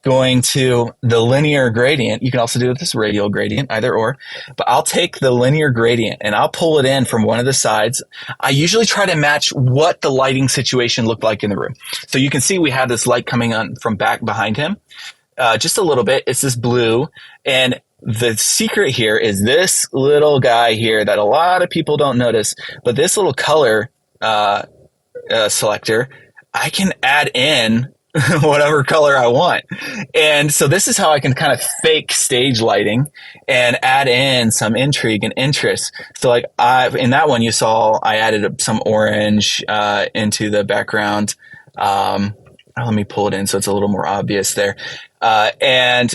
Speaker 3: going to the linear gradient. You can also do this radial gradient, either or. But I'll take the linear gradient and I'll pull it in from one of the sides. I usually try to match what the lighting situation looked like in the room. So you can see we have this light coming on from back behind him. Just a little bit. It's this blue. And the secret here is this little guy here that a lot of people don't notice. But this little color selector, I can add in whatever color I want. And so this is how I can kind of fake stage lighting and add in some intrigue and interest. So like in that one you saw, I added some orange into the background. Let me pull it in so it's a little more obvious there. And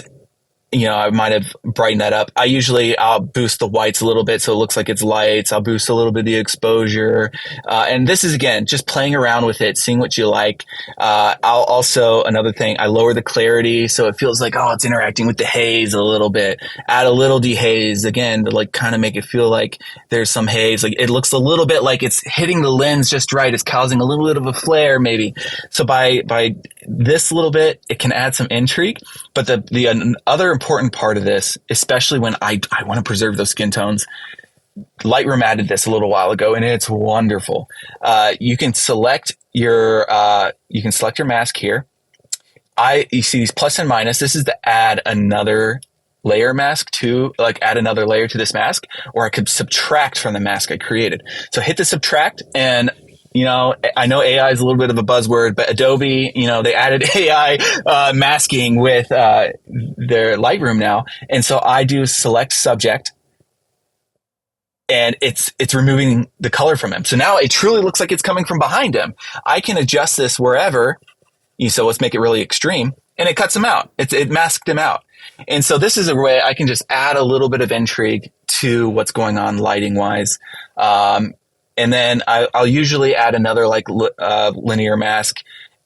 Speaker 3: I might have brightened that up. I'll boost the whites a little bit so it looks like it's lights. I'll boost a little bit of the exposure. And this is, again, just playing around with it, seeing what you like. I'll also, another thing, I lower the clarity so it feels like, it's interacting with the haze a little bit. Add a little dehaze, again, to like kind of make it feel like there's some haze. Like it looks a little bit like it's hitting the lens just right. It's causing a little bit of a flare maybe. So by this little bit, it can add some intrigue. But the other important part of this, especially when I want to preserve those skin tones, Lightroom added this a little while ago, and it's wonderful. You can select your mask here. You see these plus and minus. This is to add another layer mask add another layer to this mask, or I could subtract from the mask I created. So hit the subtract, and I know AI is a little bit of a buzzword, but Adobe, they added AI masking with their Lightroom now. And so I do select subject, and it's removing the color from him. So now it truly looks like it's coming from behind him. I can adjust this wherever. So let's make it really extreme, and it cuts him out. It masked him out. And so this is a way I can just add a little bit of intrigue to what's going on lighting wise. And then I'll usually add another linear mask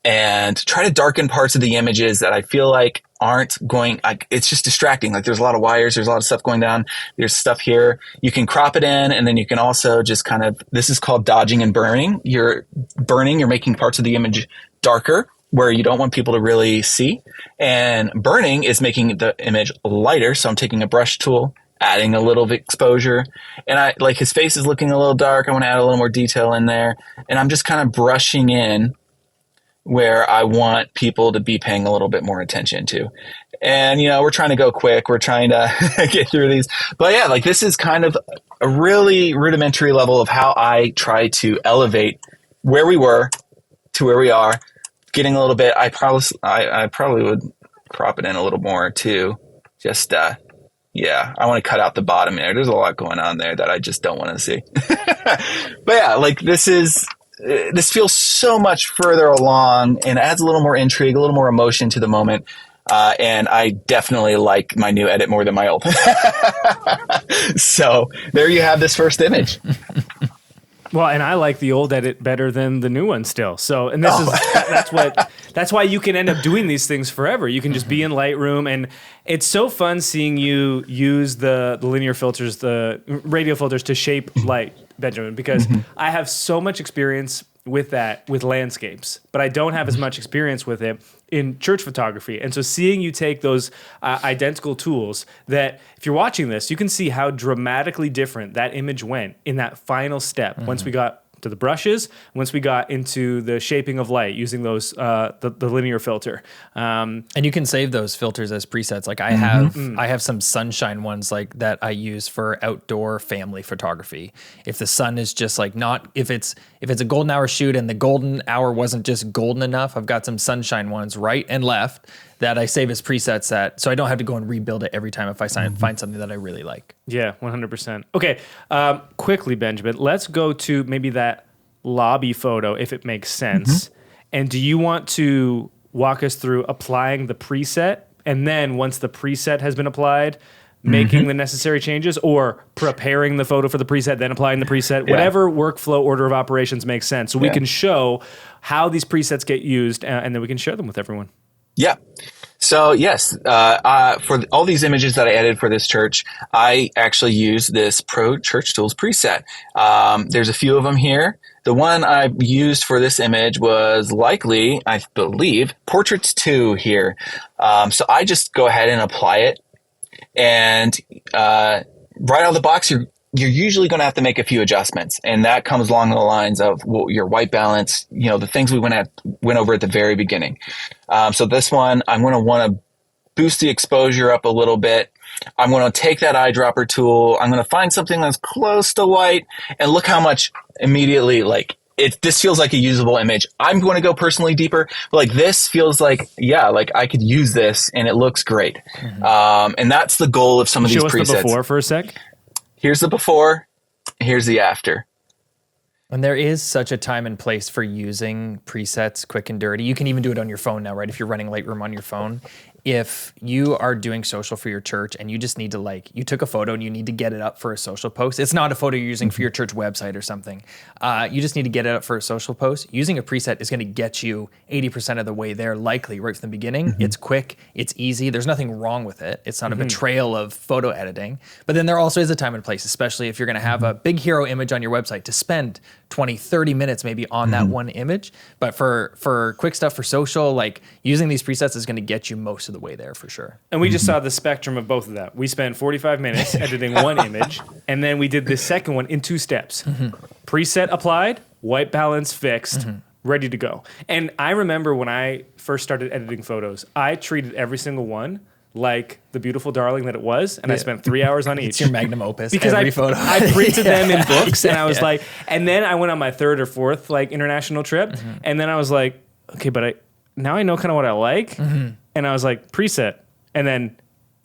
Speaker 3: and try to darken parts of the images that I feel like aren't going, it's just distracting. Like there's a lot of wires, there's a lot of stuff going down. There's stuff here. You can crop it in, and then you can also just this is called dodging and burning. You're making parts of the image darker where you don't want people to really see. And burning is making the image lighter. So I'm taking a brush tool adding a little bit exposure. And I like his face is looking a little dark. I want to add a little more detail in there. And I'm just kind of brushing in where I want people to be paying a little bit more attention to. And, we're trying to go quick. We're trying to get through these. But yeah, like this is kind of a really rudimentary level of how I try to elevate where we were to where we are. Getting a little bit, I probably would crop it in a little more too. Just, I want to cut out the bottom there. There's a lot going on there that I just don't want to see. But yeah, like this feels so much further along and adds a little more intrigue, a little more emotion to the moment. And I definitely like my new edit more than my old. So there you have this first image.
Speaker 1: Well, and I like the old edit better than the new one still. So, and that's why you can end up doing these things forever. You can just be in Lightroom, and it's so fun seeing you use the linear filters, the radial filters to shape light, Benjamin, because I have so much experience with that, with landscapes, but I don't have as much experience with it in church photography. And so seeing you take those identical tools that, if you're watching this, you can see how dramatically different that image went in that final step once we got to the brushes, once we got into the shaping of light using those the linear filter.
Speaker 2: And you can save those filters as presets. Like I have some sunshine ones like that I use for outdoor family photography. If the sun is just like if it's a golden hour shoot and the golden hour wasn't just golden enough, I've got some sunshine ones right and left that I save as presets so I don't have to go and rebuild it every time if I find something that I really like.
Speaker 1: Yeah, 100%. Okay, quickly, Benjamin, let's go to maybe that lobby photo, if it makes sense. And do you want to walk us through applying the preset, and then once the preset has been applied, making the necessary changes, or preparing the photo for the preset, then applying the preset, whatever workflow order of operations makes sense, so we can show how these presets get used, and then we can share them with everyone.
Speaker 3: Yeah. So yes, for all these images that I edited for this church, I actually use this Pro Church Tools preset. There's a few of them here. The one I used for this image was likely, I believe, Portraits 2 here. So I just go ahead and apply it. And right out of the box, you're usually going to have to make a few adjustments. And that comes along the lines of your white balance, the things we went over at the very beginning. So this one, I'm going to want to boost the exposure up a little bit. I'm going to take that eyedropper tool. I'm going to find something that's close to white, and look how much immediately, this feels like a usable image. I'm going to go personally deeper, but this feels like I could use this and it looks great. And that's the goal of some of these presets.
Speaker 1: Show us the before for a sec.
Speaker 3: Here's the before, here's the after.
Speaker 2: And there is such a time and place for using presets quick and dirty. You can even do it on your phone now, right? If you're running Lightroom on your phone. If you are doing social for your church and you just need to you took a photo and you need to get it up for a social post. It's not a photo you're using for your church website or something. You just need to get it up for a social post. Using a preset is going to get you 80% of the way there, likely right from the beginning. It's quick, it's easy. There's nothing wrong with it. It's not a betrayal of photo editing. But then there also is a time and place, especially if you're going to have a big hero image on your website, to spend 20, 30 minutes maybe on that one image. But for quick stuff for social, using these presets is going to get you most of the way there for sure.
Speaker 1: And we just saw the spectrum of both of that. We spent 45 minutes editing one image, and then we did the second one in 2 steps. Preset applied, white balance fixed, ready to go. And I remember when I first started editing photos, I treated every single one like the beautiful darling that it was, and I spent 3 hours on each.
Speaker 2: It's your magnum opus.
Speaker 1: Because
Speaker 2: every photo.
Speaker 1: I printed them in books, and I was and then I went on my 3rd or 4th international trip, and then I was like, okay, but now I know kind of what I like, and I was like, preset, and then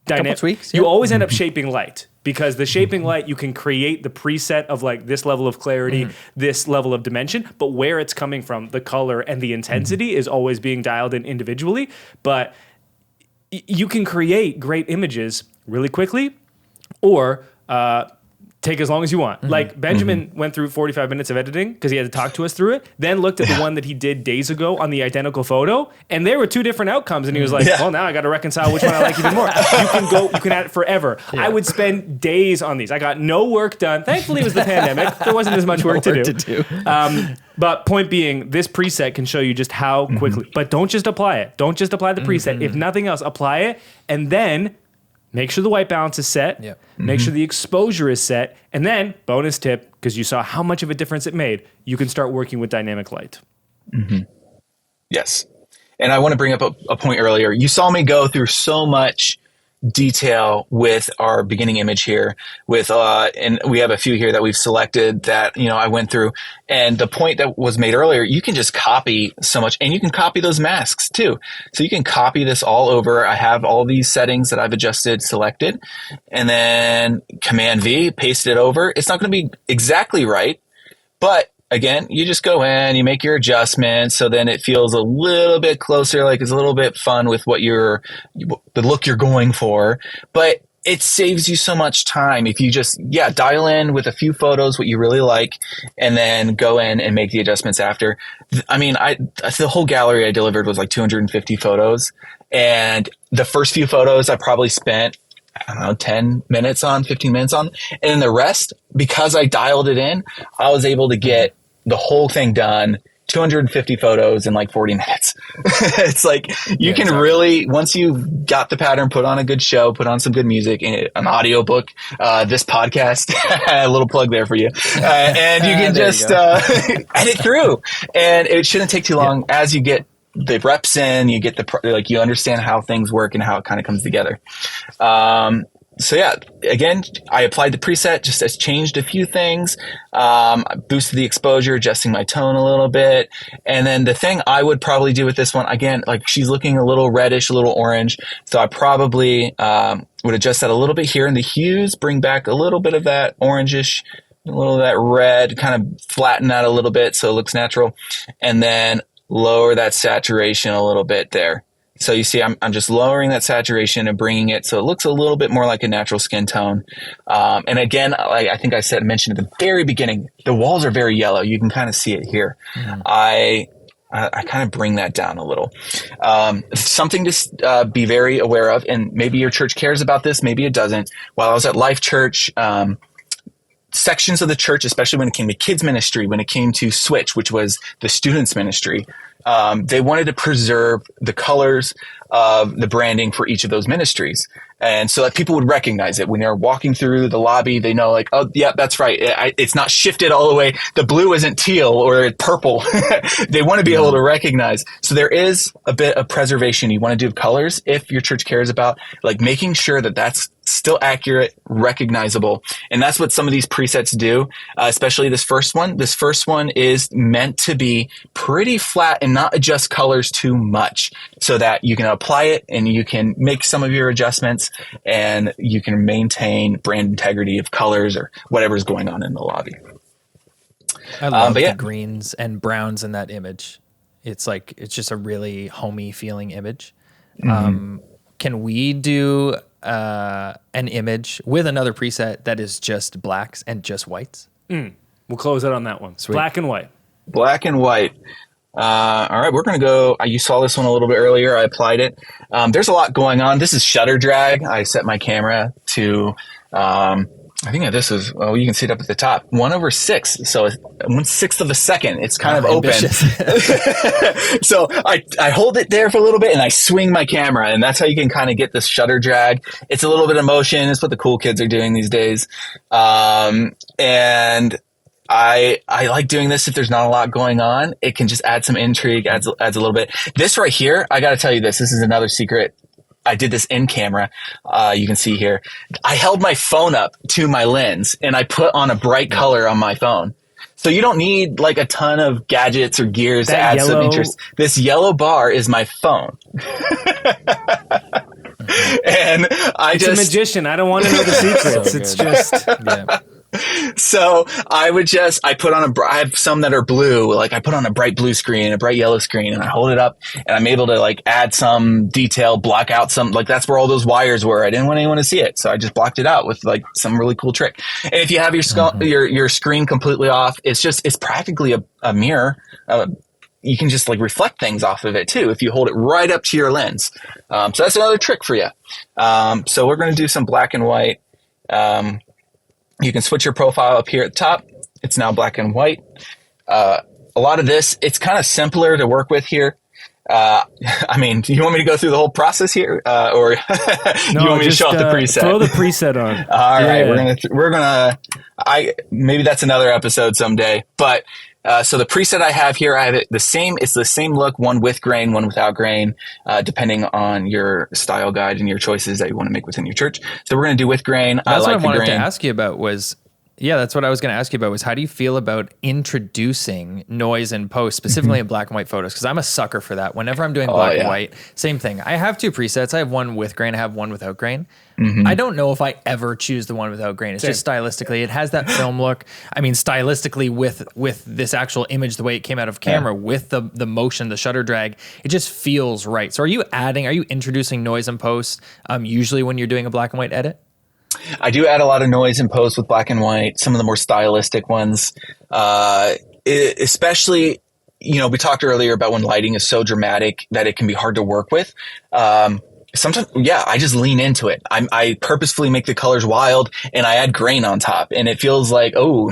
Speaker 1: dynamic
Speaker 2: tweaks.
Speaker 1: You always end up shaping light, because the shaping light, you can create the preset of this level of clarity, this level of dimension, but where it's coming from, the color and the intensity is always being dialed in individually. But you can create great images really quickly, or take as long as you want. Benjamin went through 45 minutes of editing because he had to talk to us through it, then looked at the one that he did days ago on the identical photo, and there were 2 different outcomes, and he was like, well, now I got to reconcile which one I like even more. You can add it forever. I would spend days on these. I got no work done. Thankfully, it was the pandemic. There wasn't as much work to do. But point being, this preset can show you just how quickly, but don't just apply it. Don't just apply the preset. If nothing else, apply it, and then Make sure the white balance is set.
Speaker 2: Yep.
Speaker 1: Make sure the exposure is set. And then, bonus tip, because you saw how much of a difference it made, you can start working with dynamic light.
Speaker 3: Yes. And I want to bring up a point earlier. You saw me go through so much detail with our beginning image here with and we have a few here that we've selected that I went through, and the point that was made earlier, you can just copy so much, and you can copy those masks too. So you can copy this all over. I have all these settings that I've adjusted, selected, and then Command V, paste it over. It's not going to be exactly right, but again, you just go in, you make your adjustments, so then it feels a little bit closer, like it's a little bit fun with what the look you're going for. But it saves you so much time if you just, dial in with a few photos what you really like, and then go in and make the adjustments after. I mean, the whole gallery I delivered was like 250 photos, and the first few photos I probably spent 10 minutes on, 15 minutes on. And then the rest, because I dialed it in, I was able to get the whole thing done, 250 photos in like 40 minutes. It's like you can really, once you've got the pattern, put on a good show, put on some good music, an audiobook, this podcast, a little plug there for you. And you can just edit through, and it shouldn't take too long. As you get the reps in, you get you understand how things work and how it kind of comes together. So again, I applied the preset, just has changed a few things, boosted the exposure, adjusting my tone a little bit. And then the thing I would probably do with this one, again, like she's looking a little reddish, a little orange. So I probably would adjust that a little bit here in the hues, bring back a little bit of that orangish, a little of that red, kind of flatten that a little bit so it looks natural. And then lower that saturation a little bit there. So you see, I'm just lowering that saturation and bringing it so it looks a little bit more like a natural skin tone. And again, I think I mentioned at the very beginning, the walls are very yellow. You can kind of see it here. Mm-hmm. I kind of bring that down a little. Something to be very aware of, and maybe your church cares about this, maybe it doesn't. While I was at Life.Church, sections of the church, especially when it came to kids ministry, when it came to Switch, which was the students ministry, they wanted to preserve the colors of the branding for each of those ministries. And so that people would recognize it when they're walking through the lobby. They know, like, oh, yeah, that's right. It's not shifted all the way. The blue isn't teal or purple. They want to be able to recognize. So there is a bit of preservation you want to do of colors if your church cares about, like making sure that that's still accurate, recognizable. And that's what some of these presets do, especially this first one. This first one is meant to be pretty flat and not adjust colors too much so that you can apply it and you can make some of your adjustments and you can maintain brand integrity of colors or whatever's going on in the lobby.
Speaker 2: I love the greens and browns in that image. It's just a really homey feeling image. Mm-hmm. Can we do an image with another preset that is just blacks and just whites?
Speaker 1: We'll close out on that one.
Speaker 2: Sweet.
Speaker 1: Black and white.
Speaker 3: Black and white. All right, we're going to go. You saw this one a little bit earlier. I applied it. There's a lot going on. This is shutter drag. I set my camera to, I think this is, well, you can see it up at the top, 1/6. So 1/6 of a second. It's kind of open. So I hold it there for a little bit and I swing my camera, and that's how you can kind of get this shutter drag. It's a little bit of motion. It's what the cool kids are doing these days. And I like doing this if there's not a lot going on. It can just add some intrigue, adds a little bit. This right here, I got to tell you this is another secret. I did this in camera. You can see here. I held my phone up to my lens and I put on a bright color on my phone. So you don't need like a ton of gadgets or gears to add some interest. This yellow bar is my phone. And it's
Speaker 1: a magician. I don't want to know the secrets. It's just,
Speaker 3: So I put on I have some that are blue, like I put on a bright blue screen, a bright yellow screen, and I hold it up and I'm able to like add some detail, block out some, like that's where all those wires were. I didn't want anyone to see it. So I just blocked it out with like some really cool trick. And if you have your screen completely off, it's practically a mirror. You can just like reflect things off of it too if you hold it right up to your lens. So that's another trick for you. So we're going to do some black and white. You can switch your profile up here at the top. It's now black and white. A lot of this, it's kind of simpler to work with here. I mean, do you want me to go through the whole process here, or do you want me to show off the preset?
Speaker 1: Throw the preset on.
Speaker 3: All right, we're gonna. Maybe that's another episode someday. But so the preset I have here, I have it the same. It's the same look, one with grain, one without grain, depending on your style guide and your choices that you want to make within your church. So we're gonna do with grain.
Speaker 2: That's
Speaker 3: I like
Speaker 2: what I wanted
Speaker 3: the grain.
Speaker 2: to ask you about was. Yeah, that's what I was going to ask you about was how do you feel about introducing noise in post, specifically in black and white photos? Because I'm a sucker for that. Whenever I'm doing black and white, same thing. I have two presets. I have one with grain. I have one without grain. I don't know if I ever choose the one without grain. It's just stylistically. It has that film look. I mean, stylistically with this actual image, the way it came out of camera, with the motion, the shutter drag, it just feels right. So are you introducing noise in post usually when you're doing a black and white edit?
Speaker 3: I do add a lot of noise in post with black and white, some of the more stylistic ones, especially, we talked earlier about when lighting is so dramatic that it can be hard to work with. Sometimes, I just lean into it. I purposefully make the colors wild and I add grain on top, and it feels like, oh,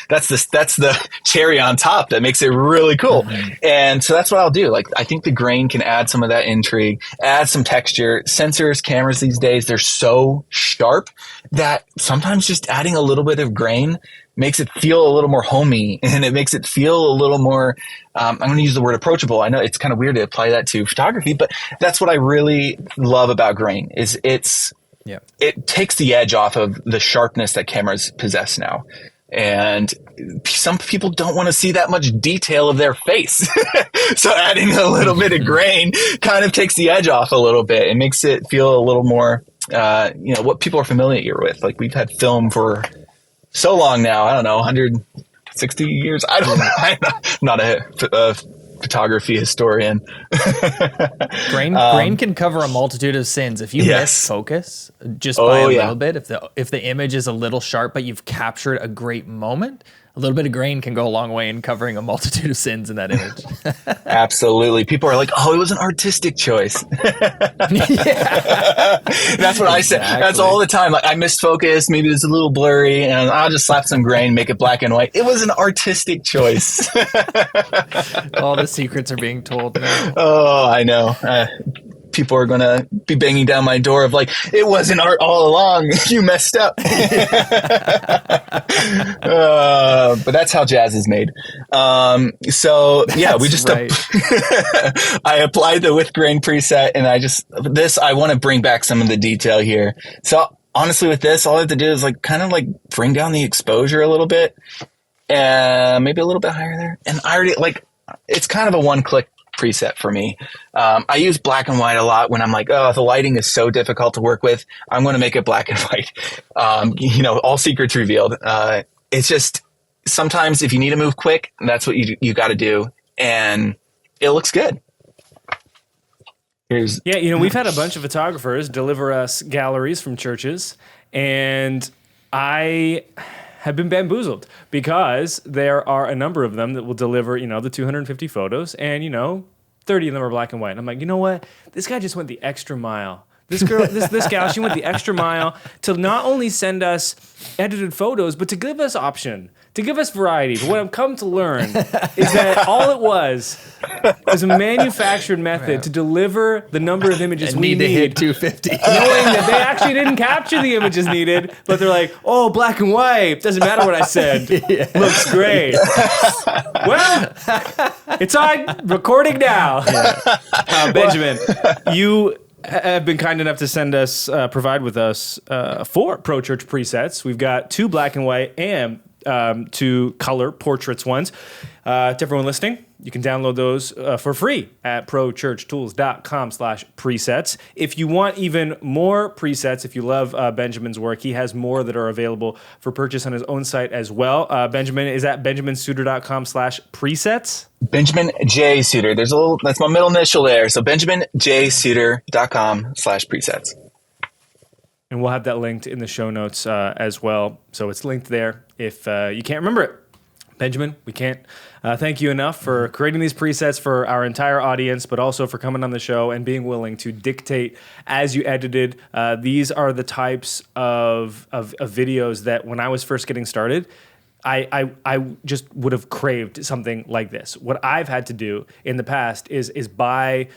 Speaker 3: that's the cherry on top that makes it really cool. And so that's what I'll do. Like, I think the grain can add some of that intrigue, add some texture. Sensors, cameras these days, they're so sharp that sometimes just adding a little bit of grain makes it feel a little more homey, and it makes it feel a little more, I'm going to use the word approachable. I know it's kind of weird to apply that to photography, but that's what I really love about grain is it takes the edge off of the sharpness that cameras possess now. And some people don't want to see that much detail of their face. So adding a little bit of grain kind of takes the edge off a little bit. It makes it feel a little more, what people are familiar with. Like, we've had film for so long now, I don't know, 160 years. I don't know. I'm not a photography historian.
Speaker 2: Grain can cover a multitude of sins. If you miss focus just by a little bit, if the image is a little sharp, but you've captured a great moment, a little bit of grain can go a long way in covering a multitude of sins in that image.
Speaker 3: Absolutely. People are like, oh, it was an artistic choice. That's what I say. That's all the time. Like, I missed focus. Maybe it's a little blurry, and I'll just slap some grain, make it black and white. It was an artistic choice.
Speaker 2: All the secrets are being told now.
Speaker 3: Oh, I know. People are going to be banging down my door of like, it wasn't art all along. You messed up. But that's how jazz is made. I applied the with grain preset, and I want to bring back some of the detail here. So honestly, with this, all I have to do is bring down the exposure a little bit, and maybe a little bit higher there. And I already it's kind of a one-click preset for me. I use black and white a lot when I'm like, oh, the lighting is so difficult to work with. I'm going to make it black and white. All secrets revealed. It's just sometimes if you need to move quick, that's what you got to do, and it looks good.
Speaker 1: We've had a bunch of photographers deliver us galleries from churches, and I have been bamboozled because there are a number of them that will deliver, the 250 photos, and 30 of them are black and white. And I'm like, you know what? This guy just went the extra mile. This girl, this gal, she went the extra mile to not only send us edited photos, but to give us option, to give us variety. But what I've come to learn is that all it was a manufactured method to deliver the number of images we need
Speaker 2: to hit 250.
Speaker 1: Knowing that they actually didn't capture the images needed, but they're like, oh, black and white, doesn't matter what I said. Looks great. Well, it's on, recording now. Benjamin, you have been kind enough to provide with us 4 Pro Church presets. We've got 2 black and white and 2 color portraits ones. To everyone listening, you can download those for free at prochurchtools.com/presets. If you want even more presets, if you love Benjamin's work, he has more that are available for purchase on his own site as well. Benjamin is at benjaminsuter.com/presets.
Speaker 3: Benjamin J. Suter. That's my middle initial there. So benjaminjsuter.com/presets.
Speaker 1: And we'll have that linked in the show notes as well. So it's linked there if you can't remember it. Benjamin, we can't thank you enough for creating these presets for our entire audience, but also for coming on the show and being willing to dictate as you edited. These are the types of videos that when I was first getting started, I just would have craved something like this. What I've had to do in the past is buy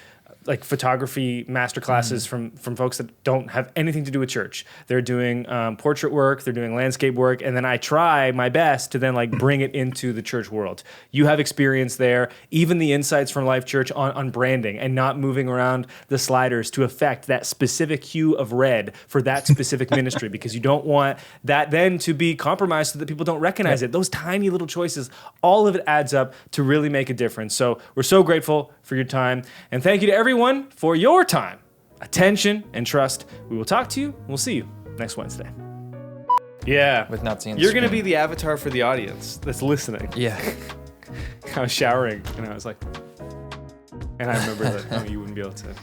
Speaker 1: like photography master classes from folks that don't have anything to do with church. They're doing portrait work, they're doing landscape work, and then I try my best to then like bring it into the church world. You have experience there, even the insights from Life.Church on branding and not moving around the sliders to affect that specific hue of red for that specific ministry, because you don't want that then to be compromised so that people don't recognize it. Those tiny little choices, all of it adds up to really make a difference. So we're so grateful for your time, and thank you to everyone for your time, attention, and trust. We will talk to you. We'll see you next Wednesday. Yeah.
Speaker 2: With not seeing the
Speaker 1: You're going to
Speaker 2: screen.
Speaker 1: be the avatar for the audience that's listening.
Speaker 2: Yeah.
Speaker 1: I was showering, and I was like, and I remember that, no, you wouldn't be able to.